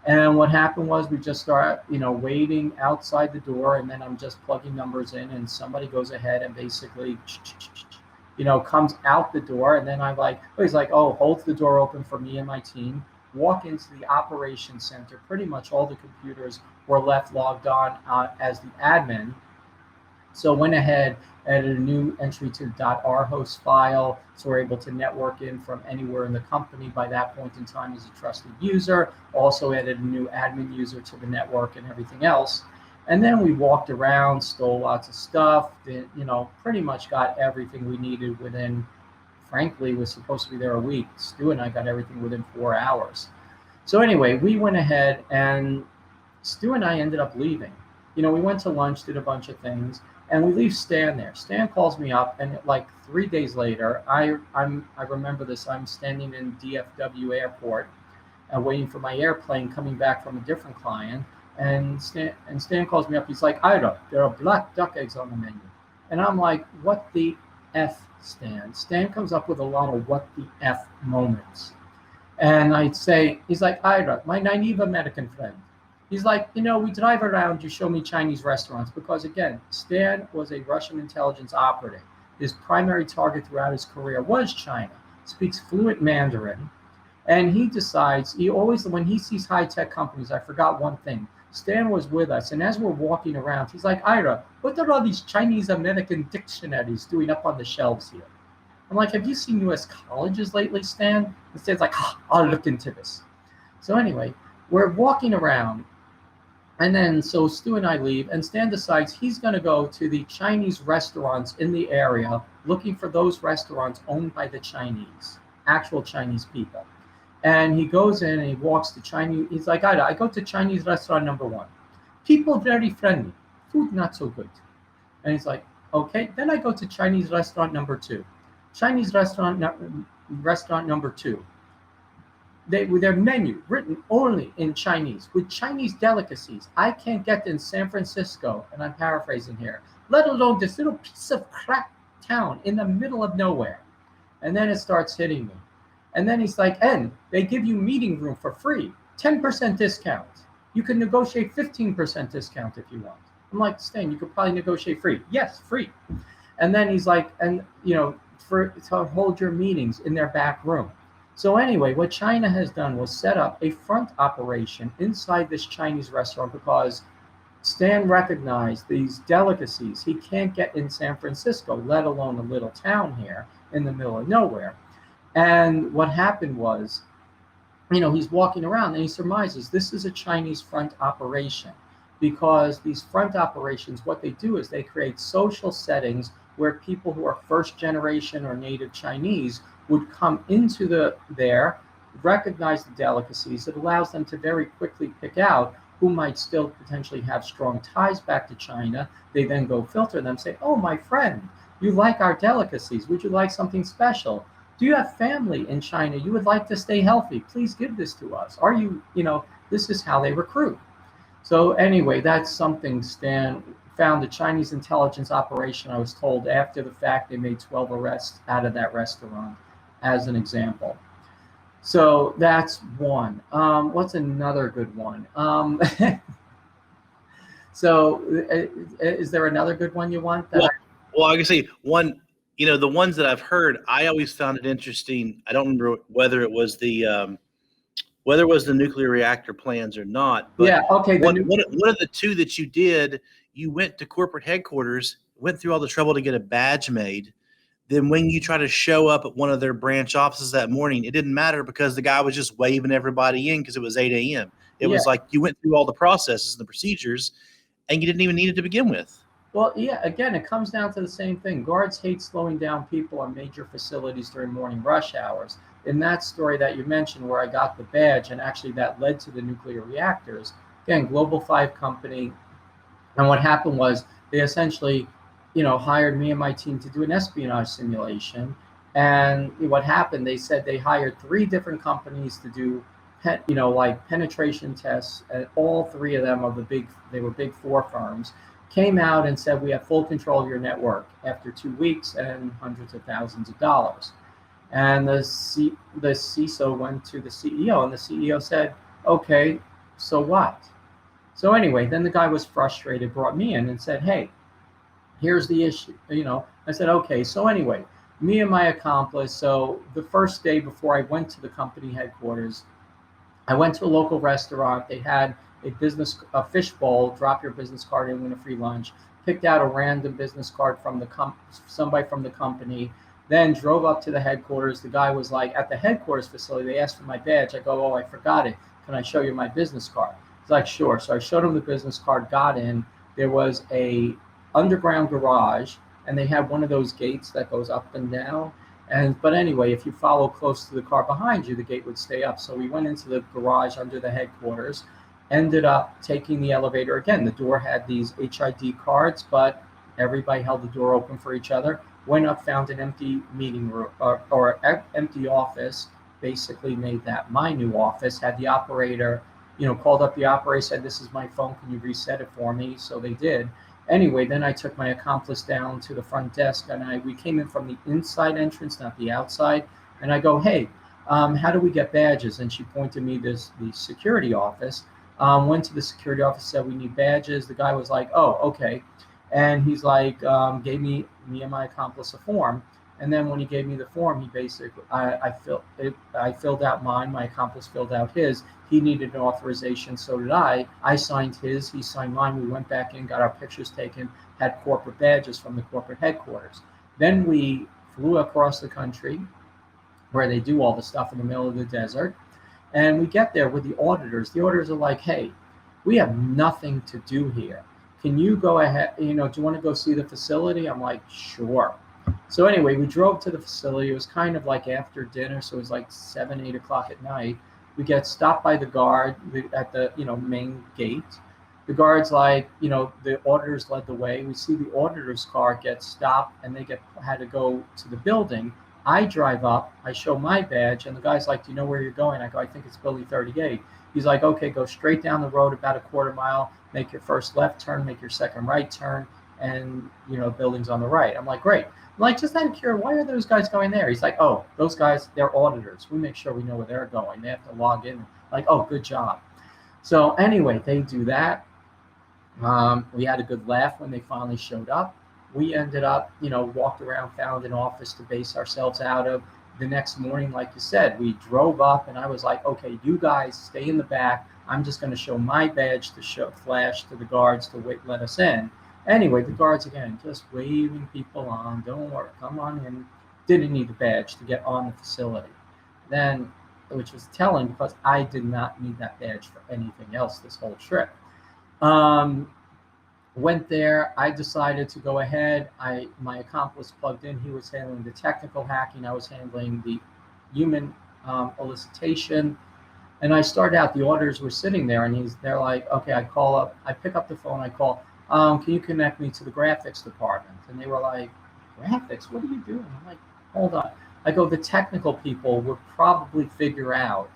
[SPEAKER 2] And what happened was we just start, waiting outside the door, and then I'm just plugging numbers in, and somebody goes ahead and basically, comes out the door, and then he's like, oh, holds the door open for me and my team, walk into the operations center. Pretty much all the computers were left logged on as the admin. So went ahead, added a new entry to .r host file, so we're able to network in from anywhere in the company by that point in time as a trusted user. Also added a new admin user to the network and everything else. And then we walked around, stole lots of stuff, pretty much got everything we needed within, frankly, was supposed to be there a week. Stu and I got everything within 4 hours. So anyway, we went ahead and Stu and I ended up leaving. We went to lunch, did a bunch of things, and we leave Stan there. Stan calls me up, and like 3 days later, I remember this. I'm standing in DFW airport, waiting for my airplane coming back from a different client, and Stan calls me up. He's like, Ira, there are black duck eggs on the menu, and I'm like, what the F, Stan? Stan comes up with a lot of what the F moments, and I'd say, he's like, Ira, my naive American friend. He's like, we drive around, you show me Chinese restaurants, because again, Stan was a Russian intelligence operative. His primary target throughout his career was China, speaks fluent Mandarin, and he decides, when he sees high-tech companies, I forgot one thing, Stan was with us, and as we're walking around, he's like, Ira, what are all these Chinese American dictionaries doing up on the shelves here? I'm like, have you seen U.S. colleges lately, Stan? And Stan's like, I'll look into this. So anyway, we're walking around, and then so Stu and I leave, and Stan decides he's going to go to the Chinese restaurants in the area, looking for those restaurants owned by the Chinese, actual Chinese people. And he goes in and he walks to Chinese. He's like, I go to Chinese restaurant number 1. People very friendly, food not so good. And he's like, okay. Then I go to Chinese restaurant number 2. Chinese restaurant number 2. With their menu written only in Chinese, with Chinese delicacies I can't get in San Francisco, and I'm paraphrasing here, let alone this little piece of crap town in the middle of nowhere. And then it starts hitting me. And then he's like, and they give you meeting room for free, 10% discount. You can negotiate 15% discount if you want. I'm like, Stan, you could probably negotiate free. Yes, free. And then he's like, and to hold your meetings in their back room. So anyway, what China has done was set up a front operation inside this Chinese restaurant because Stan recognized these delicacies he can't get in San Francisco, let alone a little town here in the middle of nowhere. And what happened was, he's walking around and he surmises this is a Chinese front operation, because these front operations, what they do is they create social settings where people who are first generation or native Chinese would come into there, recognize the delicacies. It allows them to very quickly pick out who might still potentially have strong ties back to China. They then go filter them, say, oh, my friend, you like our delicacies. Would you like something special? Do you have family in China? You would like to stay healthy. Please give this to us. Are you, this is how they recruit. So anyway, that's something Stan found. A Chinese intelligence operation, I was told after the fact, they made 12 arrests out of that restaurant as an example. So that's one. What's another good one? So is there another good one you want?
[SPEAKER 1] Well, I can say one, the ones that I've heard, I always found it interesting. I don't remember whether it was the nuclear reactor plans or not. But
[SPEAKER 2] yeah, okay.
[SPEAKER 1] One of the two that you did, you went to corporate headquarters, went through all the trouble to get a badge made. Then when you try to show up at one of their branch offices that morning, it didn't matter because the guy was just waving everybody in because it was 8 a.m. It was like you went through all the processes and the procedures, and you didn't even need it to begin with.
[SPEAKER 2] Well, yeah, again, it comes down to the same thing. Guards hate slowing down people on major facilities during morning rush hours. In that story that you mentioned where I got the badge, and actually that led to the nuclear reactors, again, Global 5 company, and what happened was they essentially hired me and my team to do an espionage simulation. And what happened, they said they hired 3 different companies to do, penetration tests. And all 3 of them they were big 4 firms, came out and said, we have full control of your network after 2 weeks and hundreds of thousands of dollars. And the CISO went to the CEO, and the CEO said, okay, so what? So anyway, then the guy was frustrated, brought me in and said, hey, here's the issue. I said, okay. So anyway, me and my accomplice, so the first day before I went to the company headquarters, I went to a local restaurant. They had a fish bowl, drop your business card in, win a free lunch. Picked out a random business card from somebody from the company, then drove up to the headquarters. The guy was like, at the headquarters facility, they asked for my badge. I go, oh, I forgot it. Can I show you my business card? He's like, sure. So I showed him the business card, got in. There was a underground garage, and they had one of those gates that goes up and down. But anyway, if you follow close to the car behind you, the gate would stay up. So we went into the garage under the headquarters, ended up taking the elevator. Again, the door had these HID cards, but everybody held the door open for each other. Went up, found an empty meeting room or empty office, basically made that my new office, had the operator, called up the operator, said, this is my phone, can you reset it for me? So they did. Anyway, then I took my accomplice down to the front desk, and we came in from the inside entrance, not the outside. And I go, hey, how do we get badges? And she pointed me the security office. Went to the security office, said we need badges. The guy was like, oh, okay. And he's like, gave me and my accomplice a form. And then when he gave me the form, he basically, I filled out mine, my accomplice filled out his. He needed an authorization, so did I. I signed his, he signed mine. We went back in, got our pictures taken, had corporate badges from the corporate headquarters. Then we flew across the country where they do all the stuff in the middle of the desert. And we get there with the auditors. The auditors are like, hey, we have nothing to do here. Can you go ahead, do you want to go see the facility? I'm like, sure. So anyway, we drove to the facility. It was kind of like after dinner, so it was like 7, 8 o'clock at night. We get stopped by the guard at the main gate. The guard's like, the auditors led the way. We see the auditor's car get stopped, and they had to go to the building. I drive up, I show my badge, and the guy's like, do you know where you're going? I go, I think it's building 38. He's like, okay, go straight down the road about a quarter mile, make your first left turn, make your second right turn, and building's on the right. I'm like, great. I'm like, just out of curiosity, why are those guys going there? He's like, oh, those guys, they're auditors. We make sure we know where they're going. They have to log in. Like, oh, good job. So anyway, they do that. We had a good laugh when they finally showed up. We ended up, walked around, found an office to base ourselves out of. The next morning, like you said, we drove up, and I was like, okay, you guys stay in the back. I'm just going to show my badge to flash to the guards to let us in. Anyway, the guards, again, just waving people on. Don't worry, come on in. Didn't need the badge to get on the facility. Then, which was telling, because I did not need that badge for anything else this whole trip. Went there. I decided to go ahead. My accomplice plugged in. He was handling the technical hacking. I was handling the human elicitation. And I started out. The auditors were sitting there, and they're like, okay, I pick up the phone. I call. Can you connect me to the graphics department? And they were like, graphics? What are you doing? I'm like, hold on. I go, the technical people would probably figure out,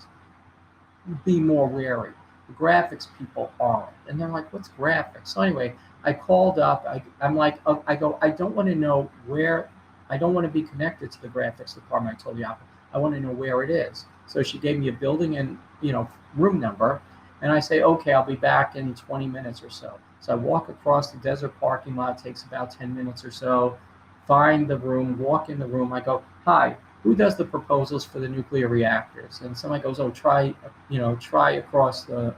[SPEAKER 2] be more wary. The graphics people aren't. And they're like, what's graphics? So anyway, I called up. I'm like, I go, I don't want to know where, I don't want to be connected to the graphics department. I told the operator, I want to know where it is. So she gave me a building and, room number. And I say, okay, I'll be back in 20 minutes or so. So I walk across the desert parking lot, takes about 10 minutes or so, find the room, walk in the room. I go, hi, who does the proposals for the nuclear reactors? And somebody goes, oh, try across the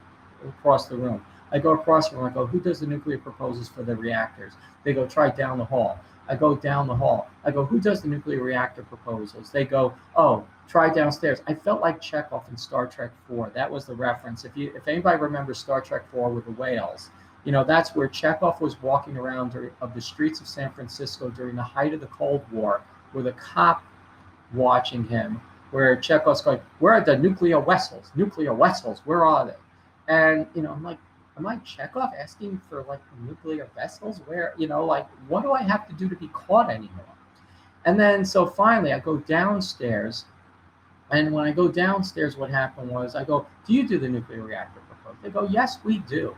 [SPEAKER 2] room. I go across the room. I go, who does the nuclear proposals for the reactors? They go, try down the hall. I go down the hall. I go, who does the nuclear reactor proposals? They go, oh, try downstairs. I felt like Chekhov in Star Trek 4. That was the reference. If anybody remembers Star Trek 4 with the whales, that's where Chekhov was walking around of the streets of San Francisco during the height of the Cold War with a cop watching him, where Chekhov's going, where are the nuclear vessels? Nuclear vessels, where are they? And, I'm like, am I Chekhov asking for like nuclear vessels? Where, what do I have to do to be caught anymore? And then, so finally I go downstairs. And when I go downstairs, what happened was I go, do you do the nuclear reactor proposal? They go, yes, we do.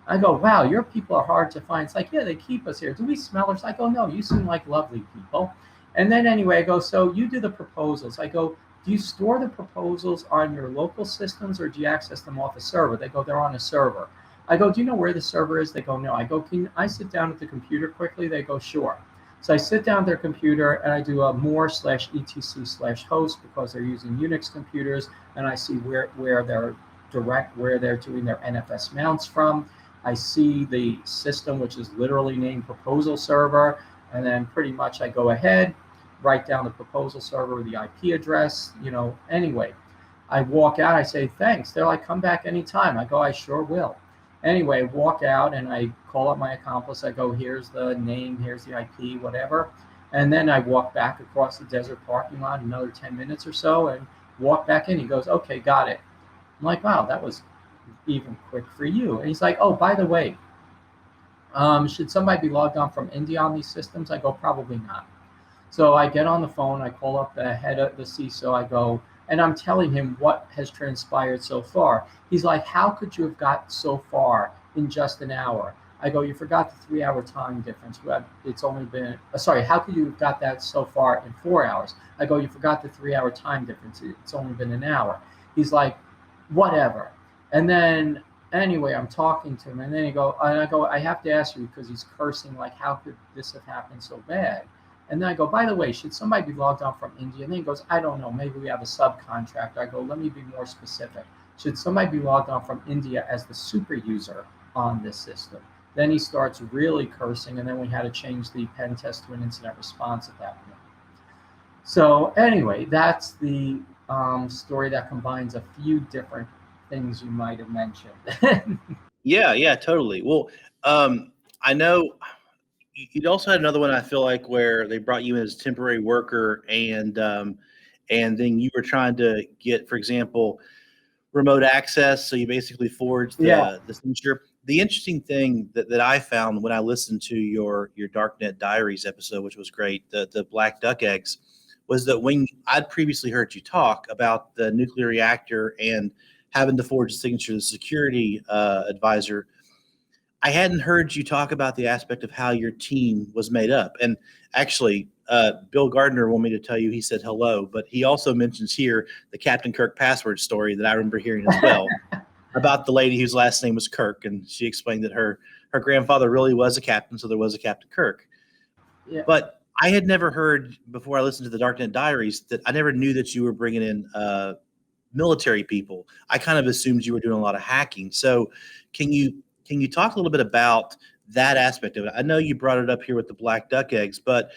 [SPEAKER 2] I go, wow, your people are hard to find. It's like, yeah, they keep us here. Do we smell us? I go, no, you seem like lovely people. And then anyway, I go, so you do the proposals. I go, do you store the proposals on your local systems or do you access them off a server? They go, they're on a server. I go, do you know where the server is? They go, no. I go, can I sit down at the computer quickly? They go, sure. So I sit down at their computer and I do a more/etc/host because they're using Unix computers, and I see where they're doing their NFS mounts from. I see the system, which is literally named proposal server, and then pretty much I go ahead, write down the proposal server with the IP address, anyway. I walk out, I say, thanks. They're like, come back anytime. I go, I sure will. Anyway, walk out and I call up my accomplice. I go, here's the name, here's the IP, whatever. And then I walk back across the desert parking lot another 10 minutes or so and walk back in. He goes, okay, got it. I'm like, wow, that was even quick for you. And he's like, oh, by the way, should somebody be logged on from India on these systems? I go, probably not. So I get on the phone, I call up the head of the CISO, I go, and I'm telling him what has transpired so far. He's like, how could you have got so far in just an hour? I go, you forgot the 3-hour time difference. It's only been, sorry, how could you have got that so far in 4 hours? I go, you forgot the 3-hour time difference. It's only been an hour. He's like, whatever. And then anyway, I'm talking to him, and then I go, I have to ask you, because he's cursing, like, how could this have happened so bad? And then I go, by the way, should somebody be logged on from India? And then he goes, I don't know, maybe we have a subcontractor. I go, let me be more specific. Should somebody be logged on from India as the super user on this system? Then he starts really cursing, and then we had to change the pen test to an incident response at that point. So anyway, that's the story that combines a few different things you might have mentioned.
[SPEAKER 1] Yeah, totally. Well, I know you'd also had another one, I feel like, where they brought you in as a temporary worker, and then you were trying to get, for example, remote access. So you basically forged the signature. The interesting thing that I found when I listened to your Darknet Diaries episode, which was great, the black duck eggs, was that when I'd previously heard you talk about the nuclear reactor and having to forge a signature to the security advisor, I hadn't heard you talk about the aspect of how your team was made up. And actually, Bill Gardner wanted me to tell you, he said hello, but he also mentions here the Captain Kirk password story that I remember hearing as well about the lady whose last name was Kirk. And she explained that her grandfather really was a captain, so there was a Captain Kirk.
[SPEAKER 2] Yeah.
[SPEAKER 1] But I had never heard, before I listened to the Darknet Diaries, that I never knew that you were bringing in military people. I kind of assumed you were doing a lot of hacking. So can you talk a little bit about that aspect of it? I know you brought it up here with the black duck eggs, but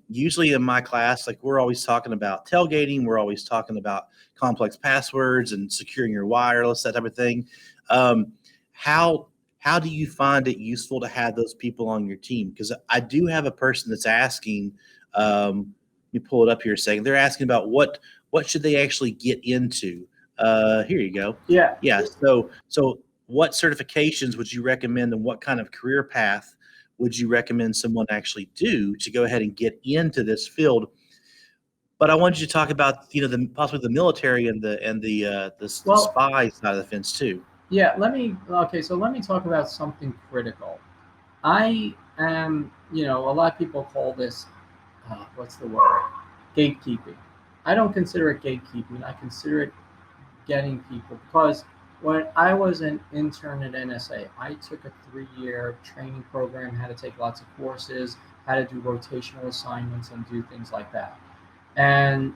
[SPEAKER 1] usually in my class, like, we're always talking about tailgating. We're always talking about complex passwords and securing your wireless, that type of thing. How do you find it useful to have those people on your team? Because I do have a person that's asking, you pull it up here a second. They're asking about what should they actually get into? Here you go.
[SPEAKER 2] Yeah.
[SPEAKER 1] So what certifications would you recommend, and what kind of career path would you recommend someone actually do to go ahead and get into this field? But I wanted you to talk about, possibly the military and the spy side of the fence too.
[SPEAKER 2] Yeah, so let me talk about something critical. I am, a lot of people call this, what's the word? Gatekeeping. I don't consider it gatekeeping. I consider it getting people, because when I was an intern at NSA, I took a 3-year training program, had to take lots of courses, had to do rotational assignments and do things like that. And,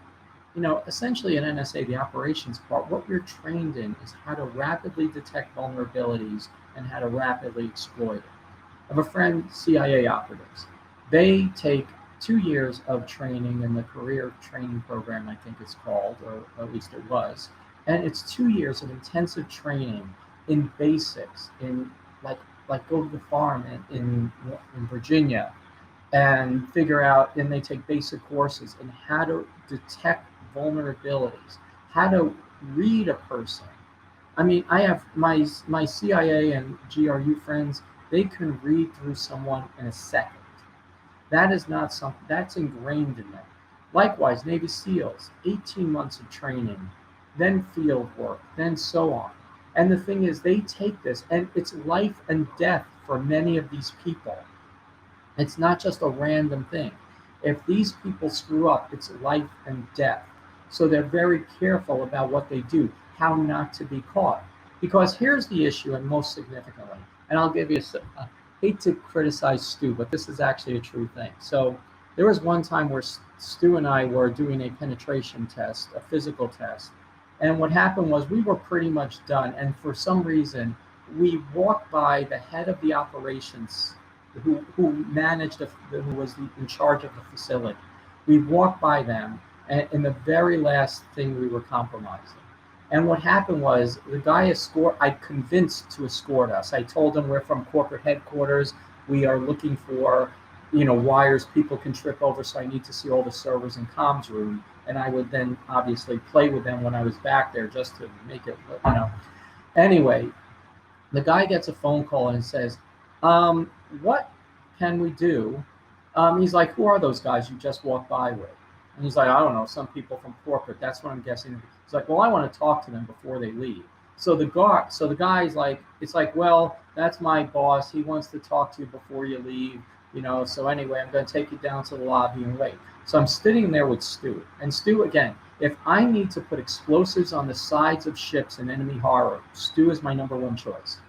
[SPEAKER 2] essentially at NSA, the operations part, what you're trained in is how to rapidly detect vulnerabilities and how to rapidly exploit it. I have a friend, CIA operatives. They take 2 years of training in the career training program, I think it's called, or at least it was. And it's 2 years of intensive training in basics, in like go to the farm in Virginia and figure out, and they take basic courses in how to detect vulnerabilities, how to read a person. I mean, I have my CIA and GRU friends, they can read through someone in a second. That is not something that's ingrained in them. Likewise, Navy SEALs, 18 months of training, then field work, then so on. And the thing is, they take this, and it's life and death for many of these people. It's not just a random thing. If these people screw up, it's life and death. So they're very careful about what they do, how not to be caught. Because here's the issue, and most significantly, and I'll give you I hate to criticize Stu, but this is actually a true thing. So there was one time where Stu and I were doing a penetration test, a physical test. And what happened was we were pretty much done. And for some reason, we walked by the head of the operations who managed, who was in charge of the facility. We walked by them, and in the very last thing, we were compromising. And what happened was the guy I convinced to escort us. I told him we're from corporate headquarters. We are looking for, wires people can trip over. So I need to see all the servers and comms room. And I would then obviously play with them when I was back there just to make it, Anyway, the guy gets a phone call and says, what can we do? He's like, who are those guys you just walked by with? And he's like, I don't know, some people from corporate. That's what I'm guessing. He's like, well, I want to talk to them before they leave. So the guy's like, it's like, well, that's my boss. He wants to talk to you before you leave. So anyway, I'm going to take you down to the lobby and wait. So I'm sitting there with Stu. And Stu, again, if I need to put explosives on the sides of ships in enemy harbor, Stu is my number one choice.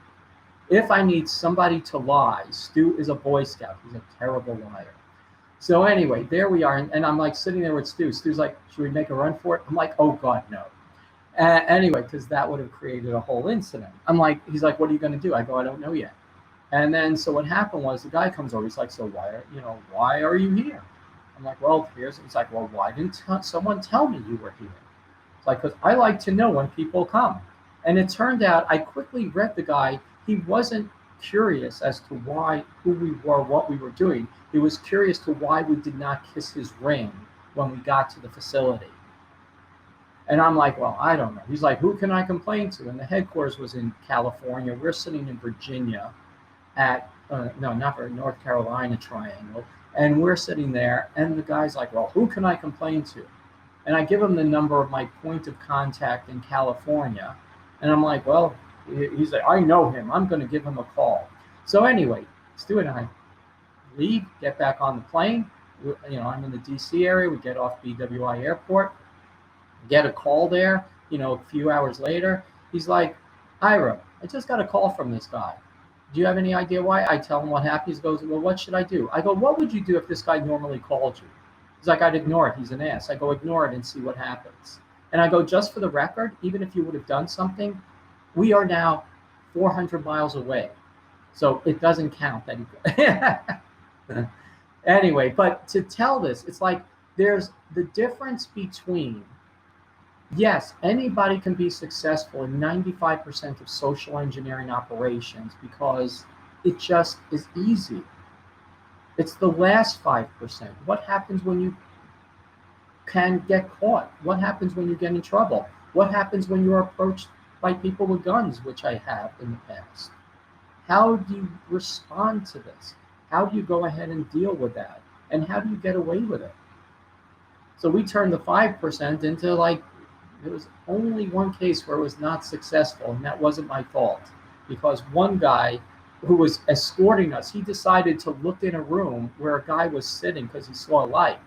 [SPEAKER 2] If I need somebody to lie, Stu is a Boy Scout. He's a terrible liar. So anyway, there we are. And I'm like sitting there with Stu. Stu's like, should we make a run for it? I'm like, oh God, no. Anyway, because that would have created a whole incident. He's like, what are you going to do? I go, I don't know yet. And then, so what happened was the guy comes over. He's like, so why are you here? I'm like, well, he's like, well, why didn't someone tell me you were here? It's like, because I like to know when people come. And it turned out I quickly read the guy. He wasn't curious as to who we were, what we were doing. He was curious to why we did not kiss his ring when we got to the facility. And I'm like, well, I don't know. He's like, who can I complain to? And the headquarters was in California. We're sitting in Virginia at, North Carolina Triangle. And we're sitting there, and the guy's like, well, who can I complain to? And I give him the number of my point of contact in California. And I'm like, well, he's like, I know him. I'm going to give him a call. So anyway, Stu and I leave, get back on the plane. I'm in the DC area. We get off BWI Airport, get a call there. A few hours later, he's like, Ira, I just got a call from this guy. Do you have any idea why? I tell him what happened. He goes, well, what should I do? I go, what would you do if this guy normally called you? He's like, I'd ignore it. He's an ass. I go, ignore it and see what happens. And I go, just for the record, even if you would have done something, we are now 400 miles away. So it doesn't count that. Anyway, but to tell this, it's like there's the difference between, yes, anybody can be successful in 95% of social engineering operations because it just is easy. It's the last 5%. What happens when you can get caught? What happens when you get in trouble? What happens when you're approached by people with guns, which I have in the past? How do you respond to this? How do you go ahead and deal with that? And how do you get away with it? So we turned the 5% into there was only one case where it was not successful, and that wasn't my fault. Because one guy who was escorting us, he decided to look in a room where a guy was sitting because he saw a light.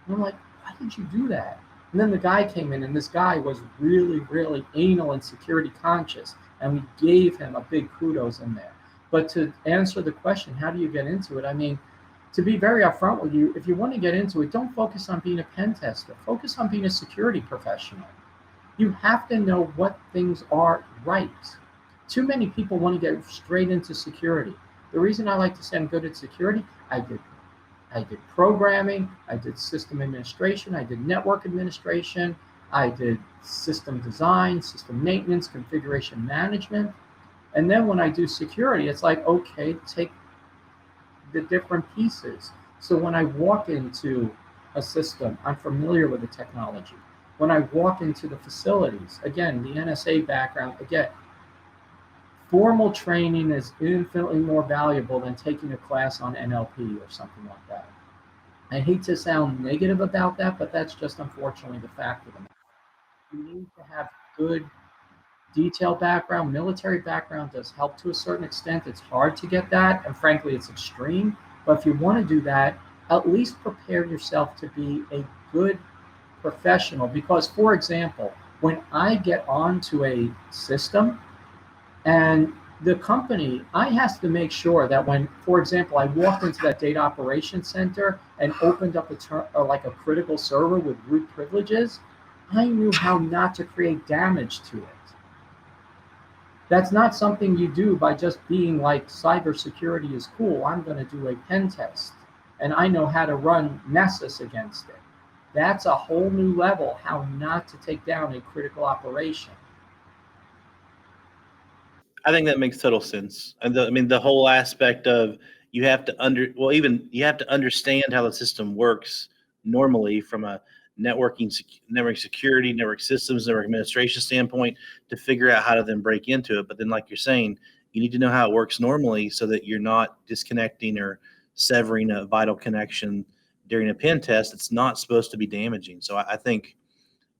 [SPEAKER 2] And I'm like, why did you do that? And then the guy came in, and this guy was really, really anal and security conscious, and we gave him a big kudos in there. But to answer the question, how do you get into it? I mean, to be very upfront with you, if you want to get into it, don't focus on being a pen tester. Focus on being a security professional. You have to know what things are right. Too many people want to get straight into security. The reason I like to say I'm good at security, I did programming, I did system administration, I did network administration, I did system design, system maintenance, configuration management. And then when I do security, it's like, okay, take the different pieces. So when I walk into a system, I'm familiar with the technology. When I walk into the facilities, again, the NSA background, again, formal training is infinitely more valuable than taking a class on NLP or something like that. I hate to sound negative about that, but that's just unfortunately the fact of the matter. You need to have good detail background, military background does help to a certain extent. It's hard to get that, and frankly, it's extreme. But if you want to do that, at least prepare yourself to be a good professional. Because, for example, when I get onto a system and the company, I has to make sure that when, for example, I walked into that data operations center and opened up like a critical server with root privileges, I knew how not to create damage to it. That's not something you do by just being like, cybersecurity is cool, I'm going to do a pen test, and I know how to run Nessus against it. That's a whole new level, how not to take down a critical operation.
[SPEAKER 1] I think that makes total sense. And I mean, the whole aspect of you have to you have to understand how the system works normally from a network security, network systems, network administration standpoint to figure out how to then break into it. But then, like you're saying, you need to know how it works normally so that you're not disconnecting or severing a vital connection during a pen test. It's not supposed to be damaging. So I think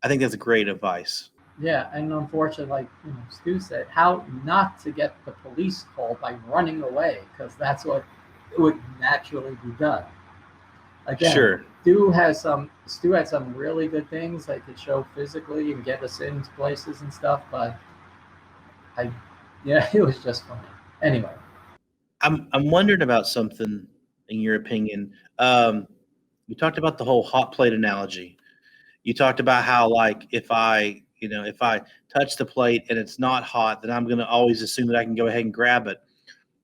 [SPEAKER 1] that's great advice.
[SPEAKER 2] Yeah, and unfortunately, like Stu said, how not to get the police called by running away, because that's what would naturally be done. Again,
[SPEAKER 1] Sure.
[SPEAKER 2] Stu had some really good things that could show physically and get us into places and stuff, but I yeah, it was just funny. Anyway,
[SPEAKER 1] I'm wondering about something in your opinion. You talked about the whole hot plate analogy. You talked about how like if I touch the plate and it's not hot, then I'm going to always assume that I can go ahead and grab it.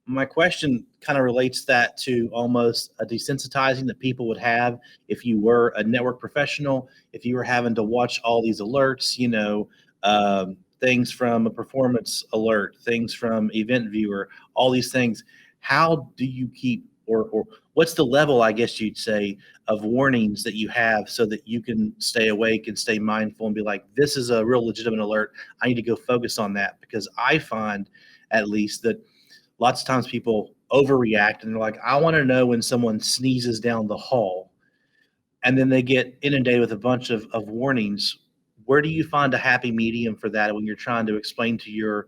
[SPEAKER 1] My question kind of relates that to almost a desensitizing that people would have if you were a network professional, if you were having to watch all these alerts, things from a performance alert, things from event viewer, all these things. How do you keep, or what's the level, I guess you'd say, of warnings that you have so that you can stay awake and stay mindful and be like, this is a real legitimate alert. I need to go focus on that, because I find at least that lots of times people overreact and they're like, I want to know when someone sneezes down the hall. And then they get inundated with a bunch of warnings. Where do you find a happy medium for that when you're trying to explain to your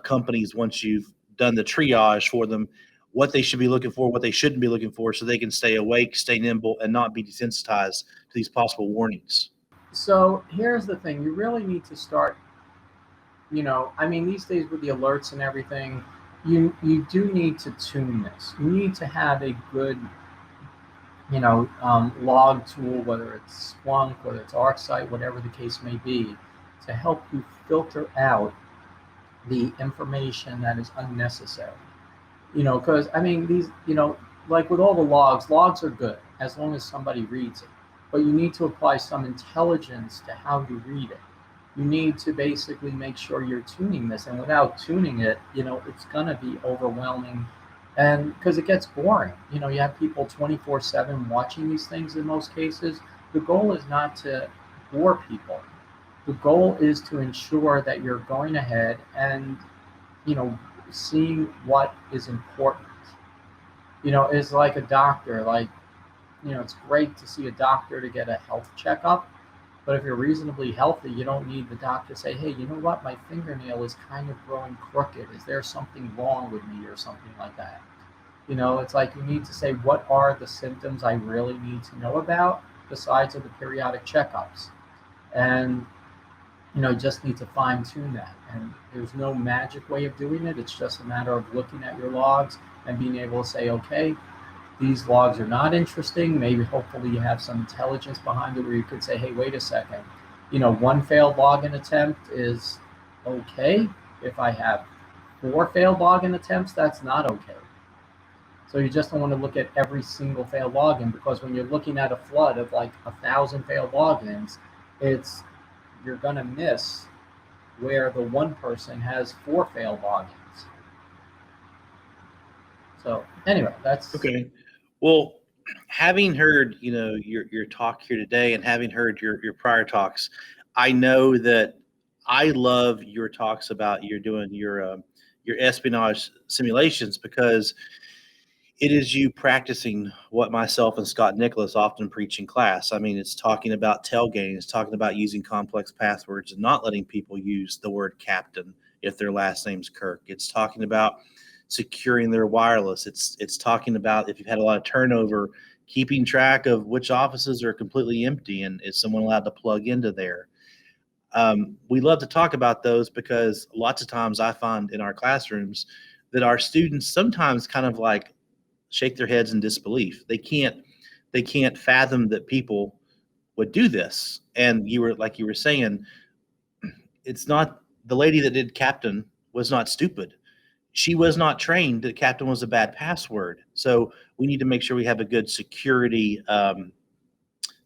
[SPEAKER 1] companies, once you've done the triage for them, what they should be looking for, what they shouldn't be looking for, so they can stay awake, stay nimble, and not be desensitized to these possible warnings?
[SPEAKER 2] so here's the thing: you really need to start. I mean, these days with the alerts and everything, you do need to tune this. You need to have a good log tool, whether it's Splunk, whether it's ArcSight, whatever the case may be, to help you filter out the information that is unnecessary. Because I mean, like with all the logs are good as long as somebody reads it, but you need to apply some intelligence to how you read it. You need to basically make sure you're tuning this, and without tuning it, it's going to be overwhelming, and because it gets boring. You have people 24/7 watching these things in most cases. The goal is not to bore people. The goal is to ensure that you're going ahead and you know seeing what is important. Is like a doctor. Like, it's great to see a doctor to get a health checkup, but if you're reasonably healthy, you don't need the doctor to say, hey, you know what, my fingernail is kind of growing crooked, is there something wrong with me, or something like that. It's like you need to say, what are the symptoms I really need to know about besides of the periodic checkups? And just need to fine tune that. And there's no magic way of doing it. It's just a matter of looking at your logs and being able to say, okay, these logs are not interesting. Maybe hopefully you have some intelligence behind it where you could say, hey, wait a second. One failed login attempt is okay. If I have 4 failed login attempts, that's not okay. So you just don't want to look at every single failed login, because when you're looking at a flood of like 1,000 failed logins, you're going to miss where the one person has 4 failed logins. So anyway, that's
[SPEAKER 1] Okay. Well, having heard, your talk here today and having heard your prior talks, I know that I love your talks about you're doing your espionage simulations, because It is you practicing what myself and Scott Nicholas often preach in class. I mean, it's talking about tailgating. It's talking about using complex passwords and not letting people use the word captain if their last name's Kirk. It's talking about securing their wireless. It's talking about, if you've had a lot of turnover, keeping track of which offices are completely empty and is someone allowed to plug into there. We love to talk about those because lots of times I find in our classrooms that our students sometimes kind of like shake their heads in disbelief. They can't fathom that people would do this. And you were saying, it's not, the lady that did captain was not stupid. She was not trained that captain was a bad password. So we need to make sure we have a good security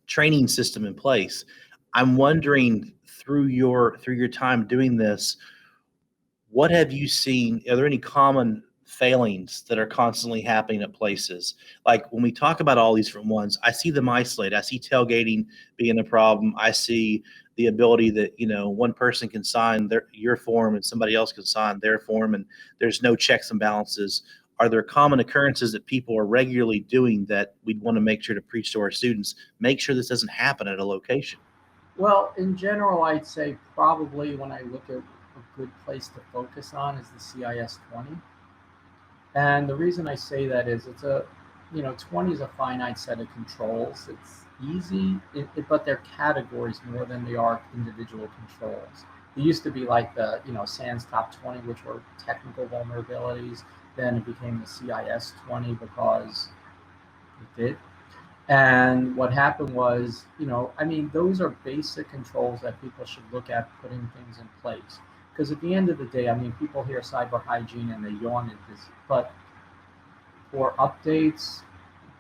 [SPEAKER 1] training system in place. I'm wondering, through your time doing this, what have you seen? Are there any common failings that are constantly happening at places? Like when we talk about all these different ones, I see them isolated. I see tailgating being a problem. I see the ability that, one person can sign your form and somebody else can sign their form, and there's no checks and balances. Are there common occurrences that people are regularly doing that we'd want to make sure to preach to our students? Make sure this doesn't happen at a location.
[SPEAKER 2] Well, in general, I'd say probably when I look at a good place to focus on is the CIS 20. And the reason I say that is 20 is a finite set of controls. It's easy, but they're categories more than they are individual controls. It used to be like the, SANS Top 20, which were technical vulnerabilities. Then it became the CIS 20 because it did. And what happened was, those are basic controls that people should look at putting things in place. Because at the end of the day, people hear cyber hygiene and they yawn at this, but for updates,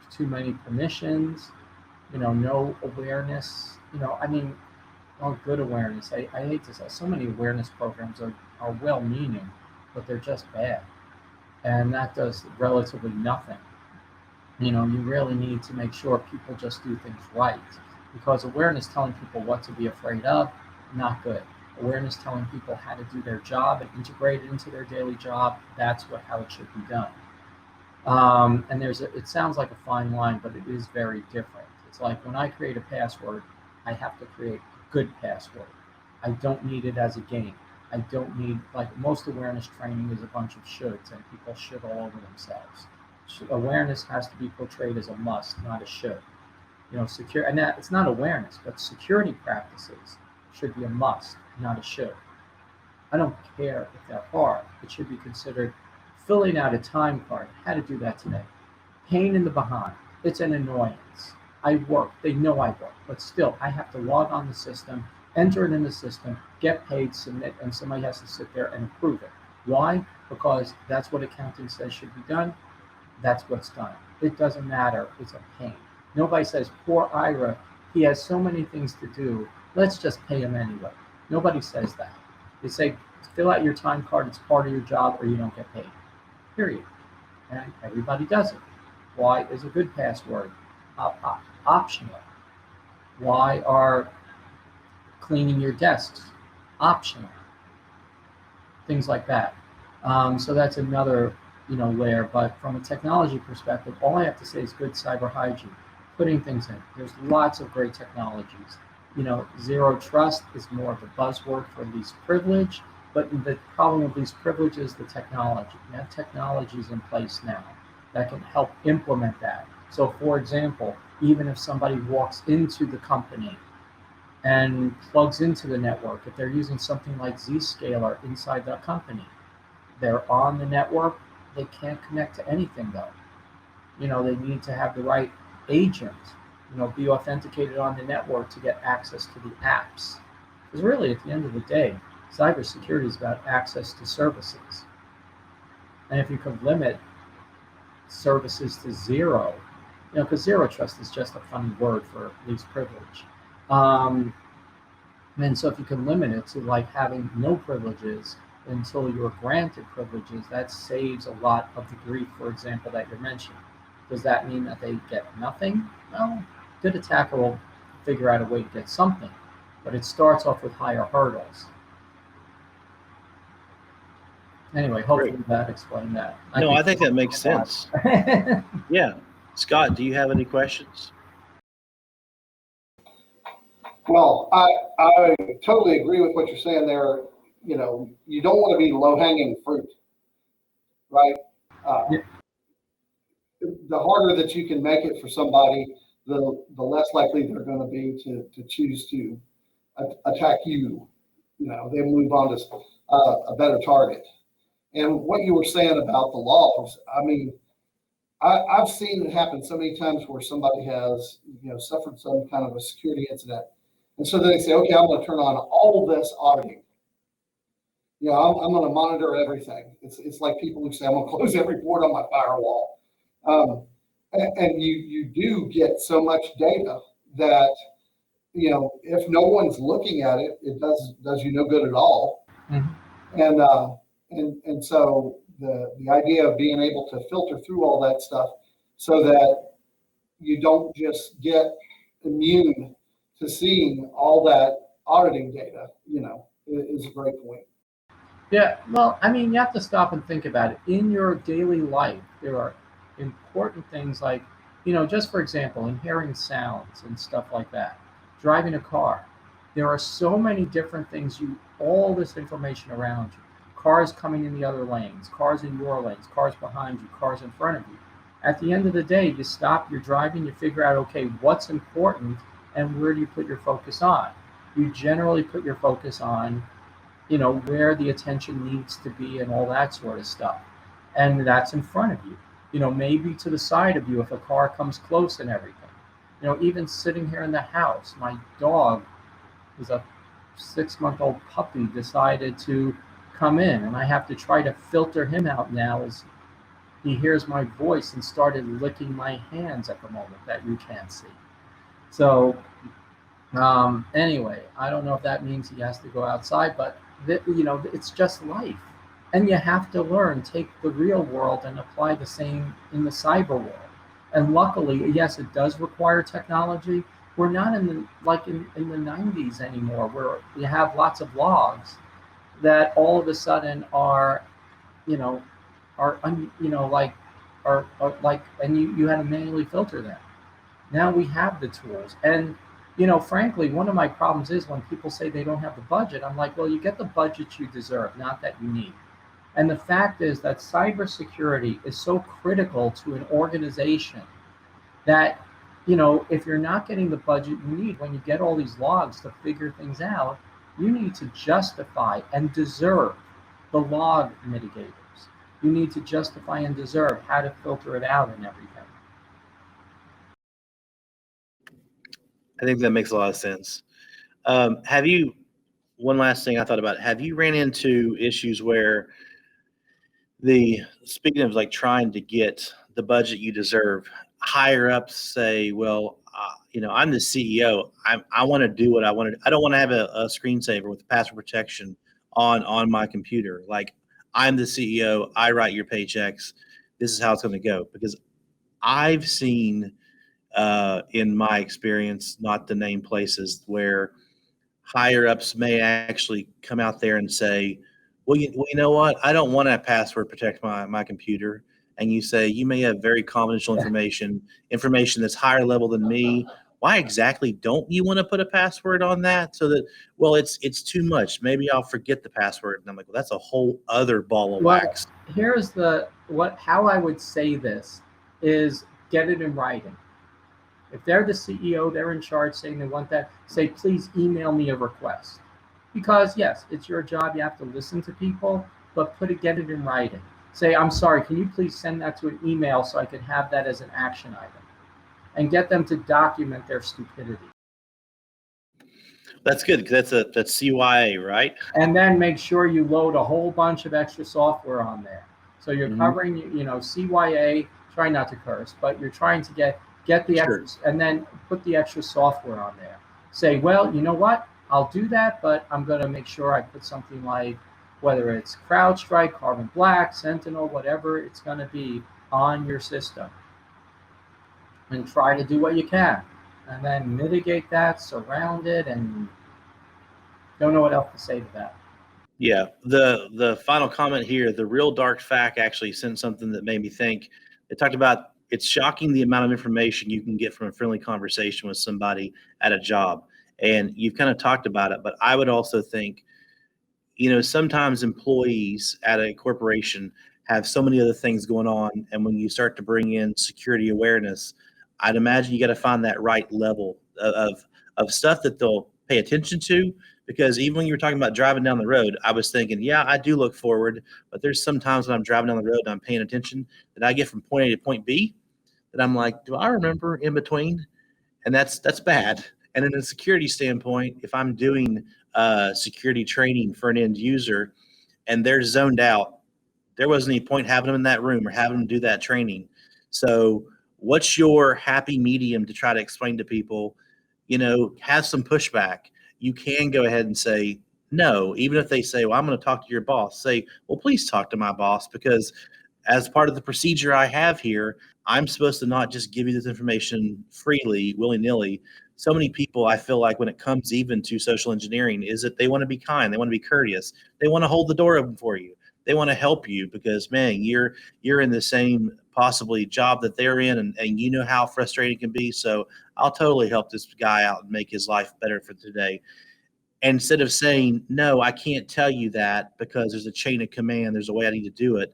[SPEAKER 2] too many permissions, no awareness, good awareness. I hate to say, so many awareness programs are well-meaning, but they're just bad. And that does relatively nothing. You really need to make sure people just do things right, because awareness telling people what to be afraid of, not good. Awareness telling people how to do their job and integrate it into their daily job, that's how it should be done. And it sounds like a fine line, but it is very different. It's like when I create a password, I have to create a good password. I don't need it as a game. I don't need, like, most awareness training is a bunch of shoulds, and people should all over themselves. Awareness has to be portrayed as a must, not a should. Secure, and that it's not awareness, but security practices should be a must, not a should. I don't care if they're hard. It should be considered filling out a time card. How to do that today? Pain in the behind. It's an annoyance. I work. They know I work, but still, I have to log on the system, enter it in the system, get paid, submit, and somebody has to sit there and approve it. Why? Because that's what accounting says should be done. That's what's done. It doesn't matter. It's a pain. Nobody says, poor Ira, he has so many things to do. Let's just pay him anyway. Nobody says that. They say, fill out your time card. It's part of your job, or you don't get paid. Period. And everybody does it. Why is a good password optional? Why are cleaning your desks optional? Things like that. So that's another layer. But from a technology perspective, all I have to say is good cyber hygiene, putting things in. There's lots of great technologies. Zero trust is more of a buzzword for least privilege, but the problem with least privilege is the technology. That technology is in place now that can help implement that. So, for example, even if somebody walks into the company and plugs into the network, if they're using something like Zscaler inside that company, they're on the network. They can't connect to anything though. They need to have the right agent, be authenticated on the network to get access to the apps. Because really, at the end of the day, cybersecurity is about access to services. And if you could limit services to zero, because zero trust is just a funny word for least privilege. And so if you can limit it to like having no privileges until you're granted privileges, that saves a lot of the grief, for example, that you're mentioning. Does that mean that they get nothing? No. Good attacker will figure out a way to get something, but it starts off with higher hurdles. Anyway, hopefully that explained that.
[SPEAKER 1] No, I think that makes sense. Yeah. Scott, do you have any questions?
[SPEAKER 3] Well, I totally agree with what you're saying there. You know, you don't want to be low-hanging fruit, right?
[SPEAKER 2] Yeah.
[SPEAKER 3] The harder that you can make it for somebody, the less likely they're going to be to choose to attack you. You know, they move on to a better target. And what you were saying about the logs, I mean, I've seen it happen so many times where somebody has, you know, suffered some kind of a security incident. And so they say, okay, I'm going to turn on all this auditing. You know, I'm going to monitor everything. It's like people who say, I'm going to close every port on my firewall. And you do get so much data that, you know, if no one's looking at it, it does you no good at all. Mm-hmm. And so the idea of being able to filter through all that stuff so that you don't just get immune to seeing all that auditing data, you know, is a great point.
[SPEAKER 2] Yeah, well, I mean, you have to stop and think about it. In your daily life, there are important things like, you know, just for example, in hearing sounds and stuff like that, driving a car. There are so many different things, all this information around you. Cars coming in the other lanes, cars in your lanes, cars behind you, cars in front of you. At the end of the day, you stop, you're driving, you figure out, okay, what's important and where do you put your focus on? You generally put your focus on, you know, where the attention needs to be and all that sort of stuff. And that's in front of you. You know, maybe to the side of you if a car comes close and everything. You know, even sitting here in the house, my dog is a 6-month-old puppy decided to come in, and I have to try to filter him out now as he hears my voice and started licking my hands at the moment that you can't see. So anyway, I don't know if that means he has to go outside, but you know, it's just life. And you have to learn, take the real world and apply the same in the cyber world. And luckily, yes, it does require technology. We're not in the 90s anymore, where you have lots of logs that all of a sudden are, you know, and you had to manually filter them. Now we have the tools. And, you know, frankly, one of my problems is when people say they don't have the budget, I'm like, well, you get the budget you deserve, not that you need. And the fact is that cybersecurity is so critical to an organization that, you know, if you're not getting the budget you need, when you get all these logs to figure things out, you need to justify and deserve the log mitigators. You need to justify and deserve how to filter it out and everything.
[SPEAKER 1] I think that makes a lot of sense. One last thing I thought about, have you ran into issues where speaking of like trying to get the budget you deserve, higher ups say, well, you know, I'm the CEO. I want to do what I want to. I don't want to have a screensaver with password protection on my computer. Like, I'm the CEO. I write your paychecks. This is how it's going to go. Because I've seen, in my experience, not to name places, where higher ups may actually come out there and say, well, you know what? I don't want to password protect my computer. And you say, you may have very confidential information that's higher level than me. Why exactly don't you want to put a password on that? So that, well, it's too much. Maybe I'll forget the password. And I'm like, well, that's a whole other ball of wax.
[SPEAKER 2] Here's how I would say this is get it in writing. If they're the CEO, they're in charge saying they want that, say, please email me a request. Because yes, it's your job, you have to listen to people, but get it in writing. Say, I'm sorry, can you please send that to an email so I can have that as an action item? And get them to document their stupidity.
[SPEAKER 1] That's good, because that's CYA, right?
[SPEAKER 2] And then make sure you load a whole bunch of extra software on there. So you're covering, you know, CYA, try not to curse, but you're trying to get the extra, and then put the extra software on there. Say, well, you know what? I'll do that, but I'm going to make sure I put something like, whether it's CrowdStrike, Carbon Black, Sentinel, whatever it's going to be on your system. And try to do what you can. And then mitigate that, surround it, and don't know what else to say to that.
[SPEAKER 1] Yeah. The final comment here, the Real Dark Fact actually sent something that made me think. It talked about it's shocking the amount of information you can get from a friendly conversation with somebody at a job. And you've kind of talked about it, but I would also think, sometimes employees at a corporation have so many other things going on. And when you start to bring in security awareness, I'd imagine you got to find that right level of stuff that they'll pay attention to. Because even when you were talking about driving down the road, I was thinking, yeah, I do look forward, but there's some times when I'm driving down the road and I'm paying attention that I get from point A to point B that I'm like, do I remember in between? And that's bad. And in a security standpoint, if I'm doing security training for an end user and they're zoned out, there wasn't any point having them in that room or having them do that training. So what's your happy medium to try to explain to people, have some pushback? You can go ahead and say no, even if they say, well, I'm going to talk to your boss. Say, well, please talk to my boss, because as part of the procedure I have here, I'm supposed to not just give you this information freely, willy-nilly. So many people, I feel like, when it comes even to social engineering, is that they want to be kind, they want to be courteous, they want to hold the door open for you, they want to help you because, man, you're in the same possibly job that they're in, and you know how frustrating it can be. So I'll totally help this guy out and make his life better for today. And instead of saying, no, I can't tell you that because there's a chain of command, there's a way I need to do it.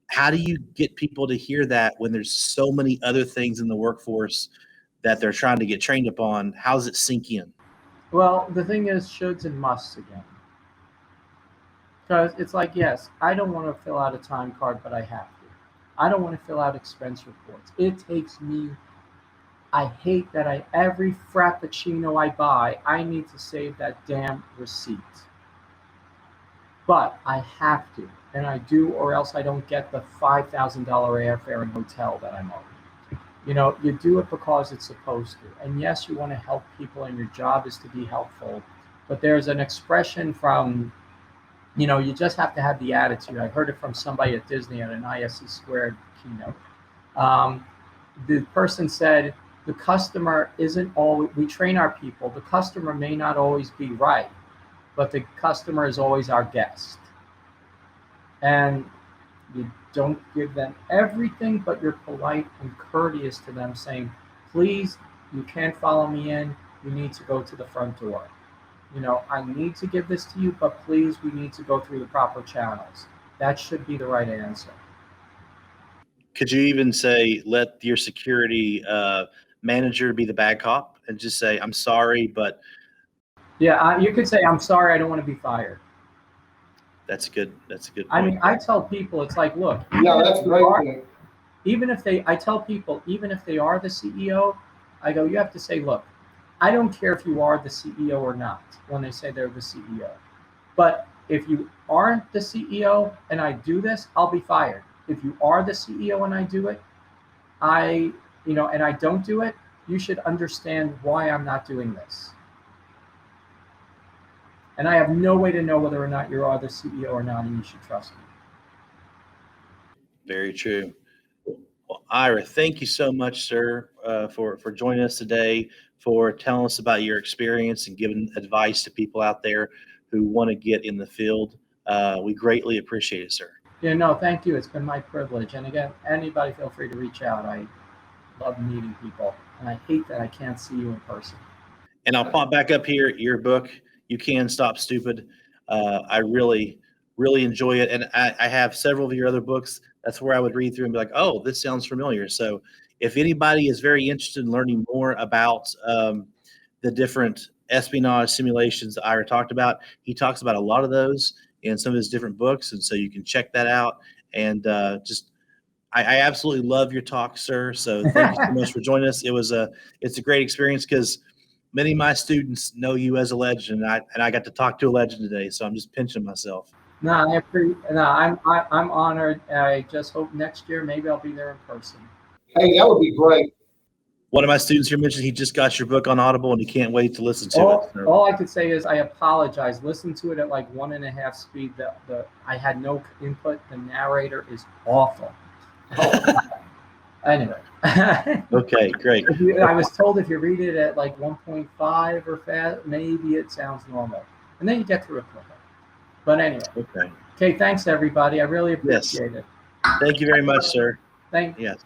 [SPEAKER 1] How do you get people to hear that when there's so many other things in the workforce that they're trying to get trained upon? How does it sink in?
[SPEAKER 2] Well, the thing is shoulds and musts again. Because it's like, yes, I don't want to fill out a time card, but I have to. I don't want to fill out expense reports. It takes me, I hate that every Frappuccino I buy, I need to save that damn receipt. But I have to, and I do, or else I don't get the $5,000 airfare and hotel that I'm owed. You do it because it's supposed to. And yes, you want to help people, and your job is to be helpful. But there's an expression from, you just have to have the attitude. I heard it from somebody at Disney at an ISC Squared keynote. The person said, the customer isn't always, we train our people, the customer may not always be right, but the customer is always our guest. And you don't give them everything, but you're polite and courteous to them, saying, please, you can't follow me in, you need to go to the front door. I need to give this to you, but please, we need to go through the proper channels. That should be the right answer.
[SPEAKER 1] Could you even say, let your security manager be the bad cop and just say, I'm sorry, but.
[SPEAKER 2] Yeah, you could say, I'm sorry, I don't want to be fired.
[SPEAKER 1] That's a good point.
[SPEAKER 2] I mean, I tell people, it's like, look.
[SPEAKER 3] Yeah, that's a great point.
[SPEAKER 2] I tell people, even if they are the CEO, I go, you have to say, look, I don't care if you are the CEO or not when they say they're the CEO. But if you aren't the CEO and I do this, I'll be fired. If you are the CEO and I do it, and I don't do it, you should understand why I'm not doing this. And I have no way to know whether or not you are the CEO or not, and you should trust me.
[SPEAKER 1] Very true. Well, Ira, thank you so much, sir, for joining us today, for telling us about your experience and giving advice to people out there who want to get in the field. We greatly appreciate it, sir.
[SPEAKER 2] Yeah, no, thank you. It's been my privilege. And again, anybody feel free to reach out. I love meeting people, and I hate that I can't see you in person.
[SPEAKER 1] And I'll pop back up here, your book, You Can Stop Stupid. I really, really enjoy it. And I have several of your other books. That's where I would read through and be like, oh, this sounds familiar. So if anybody is very interested in learning more about the different espionage simulations that Ira talked about, he talks about a lot of those in some of his different books. And so you can check that out. And I absolutely love your talk, sir. So thank you so much for joining us. It's a great experience because many of my students know you as a legend, and I got to talk to a legend today. So I'm just pinching myself.
[SPEAKER 2] No, I'm honored. I just hope next year maybe I'll be there in person.
[SPEAKER 3] Hey, that would be great.
[SPEAKER 1] One of my students here mentioned he just got your book on Audible and he can't wait to listen to it. So.
[SPEAKER 2] All I could say is I apologize. Listen to it at like 1.5 speed. I had no input. The narrator is awful. Anyway.
[SPEAKER 1] Okay, great.
[SPEAKER 2] I was told if you read it at like 1.5 or fast, maybe it sounds normal. And then you get through it quicker. But anyway.
[SPEAKER 1] Okay.
[SPEAKER 2] Okay, thanks everybody. I really appreciate it.
[SPEAKER 1] Thank you very much, sir.
[SPEAKER 2] Thank
[SPEAKER 1] Yes.